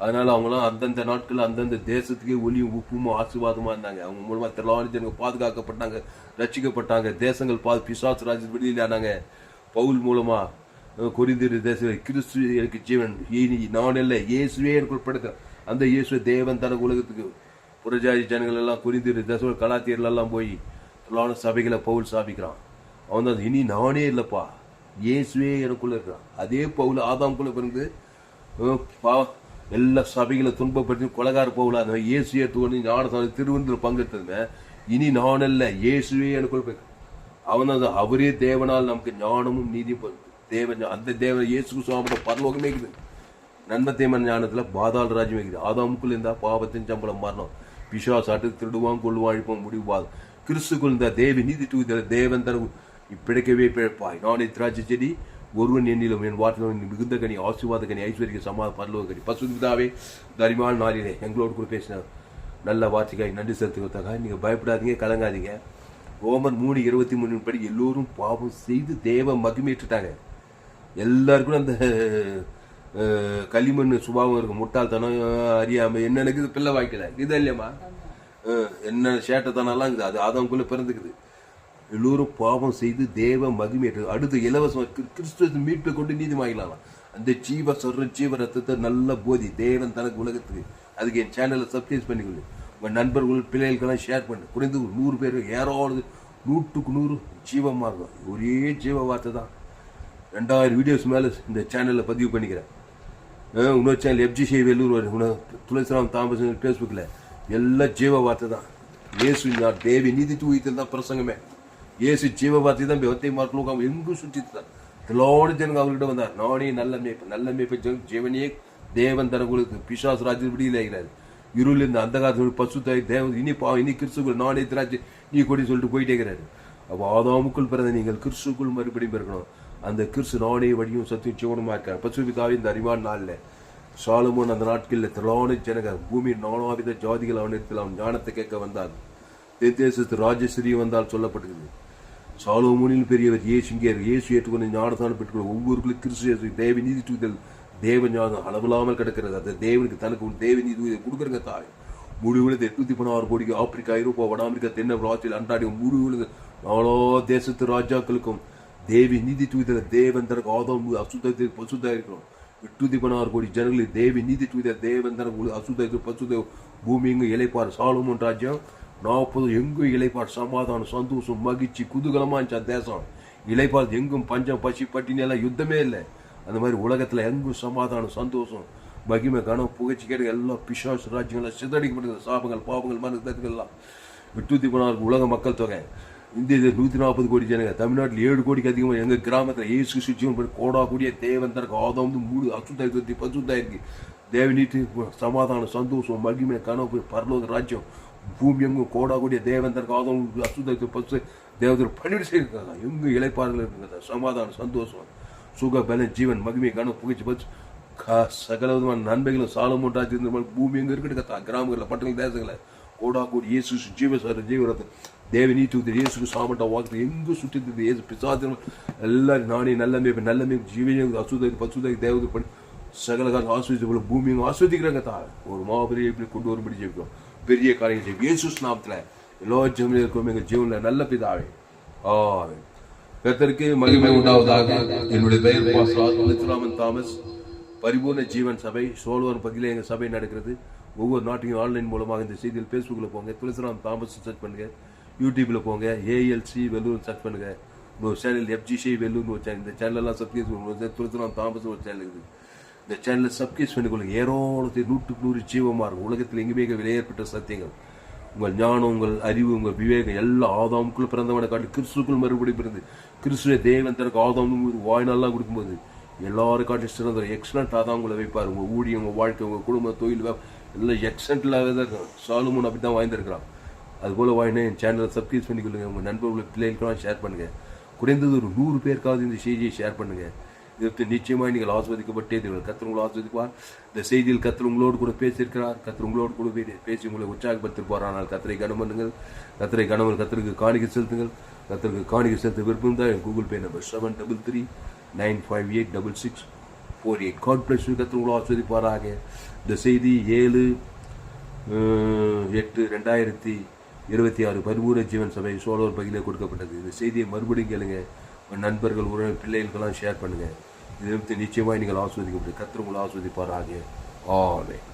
[SPEAKER 1] அதனால அவங்களாம் அந்தந்த நாட்கள் அந்தந்த தேசத்துக்கே ஒளியும் உப்பும் ஆசீர்வாதமா இருந்தாங்க. அவங்க மூலமா திரளான ஜனங்க பாதுகாக்கப்பட்டாங்க, ரட்சிக்கப்பட்டாங்க. தேசங்கள் பிசாசு ராஜ்ய விடுதலையானாங்க. பவுல் மூலமா கொரிந்தியர் தேசம் கிறிஸ்து எனக்கு ஜீவன் நான் இல்லை இயேசுவே எனக்கு உட்படுத்த அந்த இயேசுவை தேவன் தனக்கு உலகத்துக்கு புறஜாதி ஜனங்கள் எல்லாம் கொரிந்தியர் தேசம் கலாத்தியர்ல எல்லாம் போய் திரளான சபைகளை பவுல் சாபிக்கிறான். அவன் தான் இனி நானே இல்லப்பா இயேசுவே எனக்குள்ள இருக்கிறான். அதே பவுல் ஆதாம்குள்ள பிறந்து எல்லா சபைகளை துன்பப்படுத்தி கொலகார பவுல அந்த இயேசு ஏற்றுக்கொண்டு ஞான திருவந்தில் பங்கெடுத்ததுமே இனி நான் அல்ல இயேசுவே எனக்குள்ள அவன் தான் அவரே தேவனால் நமக்கு ஞானமும் நீதியும் தேவன். அந்த தேவன் இயேசு சுவாமியோட பரலோகமே இருக்குது. நன்மை தேவன் ஞானத்துல பாதாள ராஜ்யம் இருக்குது. ஆதாமுக்குள் இருந்தா பாவத்தின் சம்பளம் மரணம், பிசாசாட்டு திருடுவான் கொள்ளுவான் அழிப்பான் முடிவாது. கிறிஸ்துக்குள் இருந்தா தேவ நீதி தேவன் தனக்கு பிழைக்கவே பிழைப்பாய். நானே திராட்சை செடி ஒருவன் எண்ணிலும் என் வார்த்தையிலும் மிகுந்த கனி ஆசீர்வாத கனி ஐஸ்வர்ய சமாத பரலோக கனி. பசுதாவே தரிமான நாளிலே எங்களோடு கூட பேசின நல்ல வார்த்தைக்காய் நன்றி செலுத்துவதாக. நீங்க பயப்படாதீங்க, கலங்காதீங்க. ரோமர் 3:23 படி எல்லோரும் பாவம் செய்து தேவ மகிமையிட்டுட்டாங்க. எல்லாருக்கும் அந்த களிமண் சுபாவம் இருக்கு, முட்டாள்தனம், அறியாம என்ன இருக்குது பிள்ளை வாய்க்கல இது இல்லையம்மா, என்ன சேட்டத்தனம்லாம் இருக்குது. அது அதவங்களுக்குள்ள பிறந்துக்குது. எல்லோரும் பாவம் செய்து தேவ மகிமையிட்டு அடுத்து இலவசம் கிறிஸ்துவ மீட்பை கொண்டு நீதிமாகலாம். அந்த ஜீவ ரத்தத்தை நல்ல போதி தேவன் தனக்கு உலகத்துக்கு. அதுக்கு என் சேனலை சப்ஸ்கிரைப் பண்ணிக்கொள்ளு. உங்கள் நண்பர்கள் பிள்ளைகளுக்கெல்லாம் ஷேர் பண்ணு. குறைந்து 100 பேர் ஏறாவது 100க்கு 100 ஜீவமாக இருக்கும். ஒரே ஜீவ வார்த்தை தான். 2000 வீடியோஸ் மேலே இந்த சேனலில் பதிவு பண்ணிக்கிறேன். இன்னொரு channel FG Vellur, Thulasiram Thomas ஃபேஸ்புக்கில் எல்லாம் ஜீவ வார்த்தை தான். இயேசு தேவி நீதி தூயத்தில் தான் பிரசங்கமே. இயேசு ஜீவ வார்த்தை தான் வெத்தை மார்க்கும் எங்கும் சுற்றிட்டு தான் திலோடு ஜனங்க அவர்கிட்ட வந்தார். நானே நல்ல மேய்ப்பை ஜீவனே தேவன் தனங்களுக்கு பிசாசு ராஜ்யம் விடுதலை ஆகிறாரு. இருள் இந்த அந்த காலத்தில் பசுத்தாய் தேவன் இனி கிறிஸ்துக்குள் நானே திராட்சை நீ கொடி சொல்லிட்டு போயிட்டே இருக்கிறாரு. அப்போ ஆதாமுக்குள் பிறந்த நீங்கள் கிறிஸ்துக்குள் மறுபடியும் பிறக்கணும். அந்த கிறிஸ்து நானே வடியும் சத்தியம் சிவனமா இருக்கார். பசுபிதாவே இந்த அறிவான் நாளில் சாலமோன் அந்த நாட்களில் திரளான ஜனங்க பூமியின் நானாவித ஜாதிகள் அவனிடத்தில் அவன் ஞானத்தை கேட்க வந்தார். தேசத்து ராஜஸ்ரீ வந்தால் சொல்லப்பட்டிருக்குது. சாலமோனில் பெரியவர் இயேசு இங்கே இயேசு ஏற்றுக்கொண்டு ஞானத்தான பெற்றுக்கொள்ள ஒவ்வொருக்கும் கிறிஸ்து தேவ நீதி தூதல் தேவ ஞானம் அளவில்லாமல் கிடக்கிறது. அந்த தேவனுக்கு தனக்கு தேவ நீதி கொடுக்குறங்க தாய் மூடி விழுது 816 கோடிக்கு ஆப்பிரிக்கா, ஐரோப்பா, வட அமெரிக்கா, தென் ஆஸ்திரேலியா, அண்டார்டிகா மூடி விழுது நாலா தேசத்து ராஜாக்களுக்கும் தேவி நீதி தூதர தேவன் தனக்கு ஆதாம் அசுத்தத்தை பசுத்தா இருக்கிறோம். 816 கோடி ஜனங்களுக்கு தேவி நீதி தூதர தேவன் தனக்கு அசுத்த பசுத்த பூமி எங்கும் இளைப்பார். சாலமோன் ராஜ்யம் 40 எங்கும் இளைப்பார், சமாதானம், சந்தோஷம், மகிழ்ச்சி, குதூகலமா இருந்துச்சு தேசம். இளைப்பார் எங்கும் பஞ்சம், பசி, பட்டினி எல்லாம் யுத்தமே இல்லை. அந்த மாதிரி உலகத்துல எங்கும் சமாதானம், சந்தோஷம், மகிமை, கனம், புகழ்ச்சி கேட்டு எல்லாம் பிசாசு ராஜ்யங்கள்லாம் சிதறடிக்கப்படுகிறது. சாபங்கள், பாவங்கள், மனதர்கள் எல்லாம் 816 உலக மக்கள் தொகை. இந்திய 140 கோடி ஜனங்க. தமிழ்நாட்டில் 7 கோடிக்கு அதிகமாக. எங்க கிராமத்தில் ஏசு சுற்றியும் கோடா கூடிய தேவன் தனக்கு ஆதாம் மூடு அசுத்தாயிரத்தி பசுத்தாயிருக்கு. தேவ நீட்டு, சமாதானம், சந்தோஷம், மகிமை, கனவு, பரலோக ராஜ்யம் பூமி எங்கும் கோடா கூடிய தேவன் தனக்கு ஆதாம் அசுத்தாயிரத்தி பசு தேவதர் பணிவிட செய்யிருக்காங்க. எங்கும் இளைப்பாறுகள் இருக்குங்க. சமாதானம், சந்தோஷம், சுக, பலன், ஜீவன், மகிமை, கனவு, புகழ்ச்சி பச்சு சகல விதமான நன்மைகளும் சாலமோன் ராஜ்யம் பூமி எங்க இருக்கு கத்தா. கிராமங்களில், பட்டணங்கள், தேசங்களை கோடா கூடி இயேசு ஜீவசார ஜீவரத்தை தேவ நீதி இயேசுக்கு சாமண்டா வாக்கு எங்கு சுற்றி இயேசு பிசாத்திரம் எல்லாரும் நானே நல்ல ஜீவனே அசுத பசுதை தேவதை பண்ணி சகல காலம் ஆஸ்வதிச்சு பூமி ஆஸ்வதிக்கிறாங்க தா. ஒரு மாபெரிய எப்படி கொண்டு வரும்படி ஜெயிக்கிறோம். பெரிய காரியம் செய்யும் இயேசு நாமத்துல எல்லா ஜெமிலும் இருக்கும் எங்க ஜீவன்ல நல்ல பிதாவே. கர்த்தருக்கு மகிமை உண்டாவதாக. என்னுடைய பெயர் பாஸ்டர் தாமஸ். பரிபூர்ண ஜீவன் சபை சோழவரம் பகுதியில் எங்க சபை நடக்கிறது. ஒவ்வொரு நாட்டையும் ஆன்லைன் மூலமாக இந்த செய்தியில் பேஸ்புக்கில் போங்க, துளசிராம் தாமஸ் சர்ச் பண்ணுங்க. யூடியூப்ல போங்க, ஏஎல்சி வெல்லூர் சர்ச் பண்ணுங்க. ஒரு சேனல் எஃப்ஜிசி வெல்லூர்னு ஒரு சேனல். இந்த சேனல்லாம் சப்ஸ்கிரைப் பண்ணுங்க. துளசிராம் தாமஸ் ஒரு சேனல் இருக்குது. இந்த சேனலை சப்ஸ்கிரைப் பண்ணிக்கொள்ளுங்க. ஏராளத்தை 100க்கு 100 ஜீவமாக இருக்கும். உலகத்தில் எங்குமே விலையேற்பட்ட சத்தியங்கள், உங்கள் ஞானம், உங்கள் அறிவு, உங்கள் விவேகம் எல்லாம் ஆதாமுக்குள்ள பிறந்தவனை காட்டி கிறிஸ்துக்குள் மறுபடி பிறந்து கிறிஸ்துவ தேவன் தனக்கு ஆதாம் வாய்நாள்லாம் கொடுக்கும்போது எல்லாரும் காட்டி சிறந்த எக்ஸலண்டாக தான் உங்களை வைப்பார். உங்கள் ஊழியம், உங்கள் வாழ்க்கை, உங்கள் குடும்பம், தொழில் எல்லாம் எக்ஸலண்ட்லாகவே தான் இருக்கும். சாலமோன் அப்படி தான் வாய்ந்திருக்கிறான். அதுபோல் வாங்கினா என் சேனலை சப்ஸ்கிரைப் பண்ணிக்கொள்ளுங்க. உங்கள் நண்பர்களுக்கு, பிள்ளைகளுக்கெல்லாம் ஷேர் பண்ணுங்கள். குறைந்தது ஒரு 100 பேருக்காவது இந்த செய்தியை ஷேர் பண்ணுங்கள். இதற்கு நிச்சயமாக நீங்கள் ஆஸ்வதிக்கப்பட்டே தீர்கள். கர்த்தர் உங்களை ஆஸ்வதிப்பார். இந்த செய்தியில் கர்த்தர் உங்களோடு கூட பேசியிருக்கிறார். கர்த்தர் உங்களோடு கூட பேசி உங்களை உற்சாகப்படுத்திருப்பார். ஆனால் கர்த்தரை கனம் பண்ணுங்கள். கர்த்தரை கனவு கர்த்தருக்கு காணிக்கை செலுத்துங்கள். கர்த்தருக்கு காணிக்கை செலுத்த விருப்பம் தான். Google Pay number 733-958-6648. God bless you. கர்த்தர் உங்களை ஆஸ்வதிப்பாராக. இந்த செய்தி 7/8/2026 பரிபூர்ண ஜீவன் சபை சோழர் பகுதியில் கொடுக்கப்பட்டது. இந்த செய்தியை மறுபடியும் கேளுங்க. நண்பர்கள், உறவினர், பிள்ளைகளுக்கெல்லாம் ஷேர் பண்ணுங்க. இதை நிச்சயமாக நீங்கள் ஆஸ்வதிக்கப்பட்டு கர்த்தர் உங்களை ஆஸ்வதிப்பாராக. ஆமென்.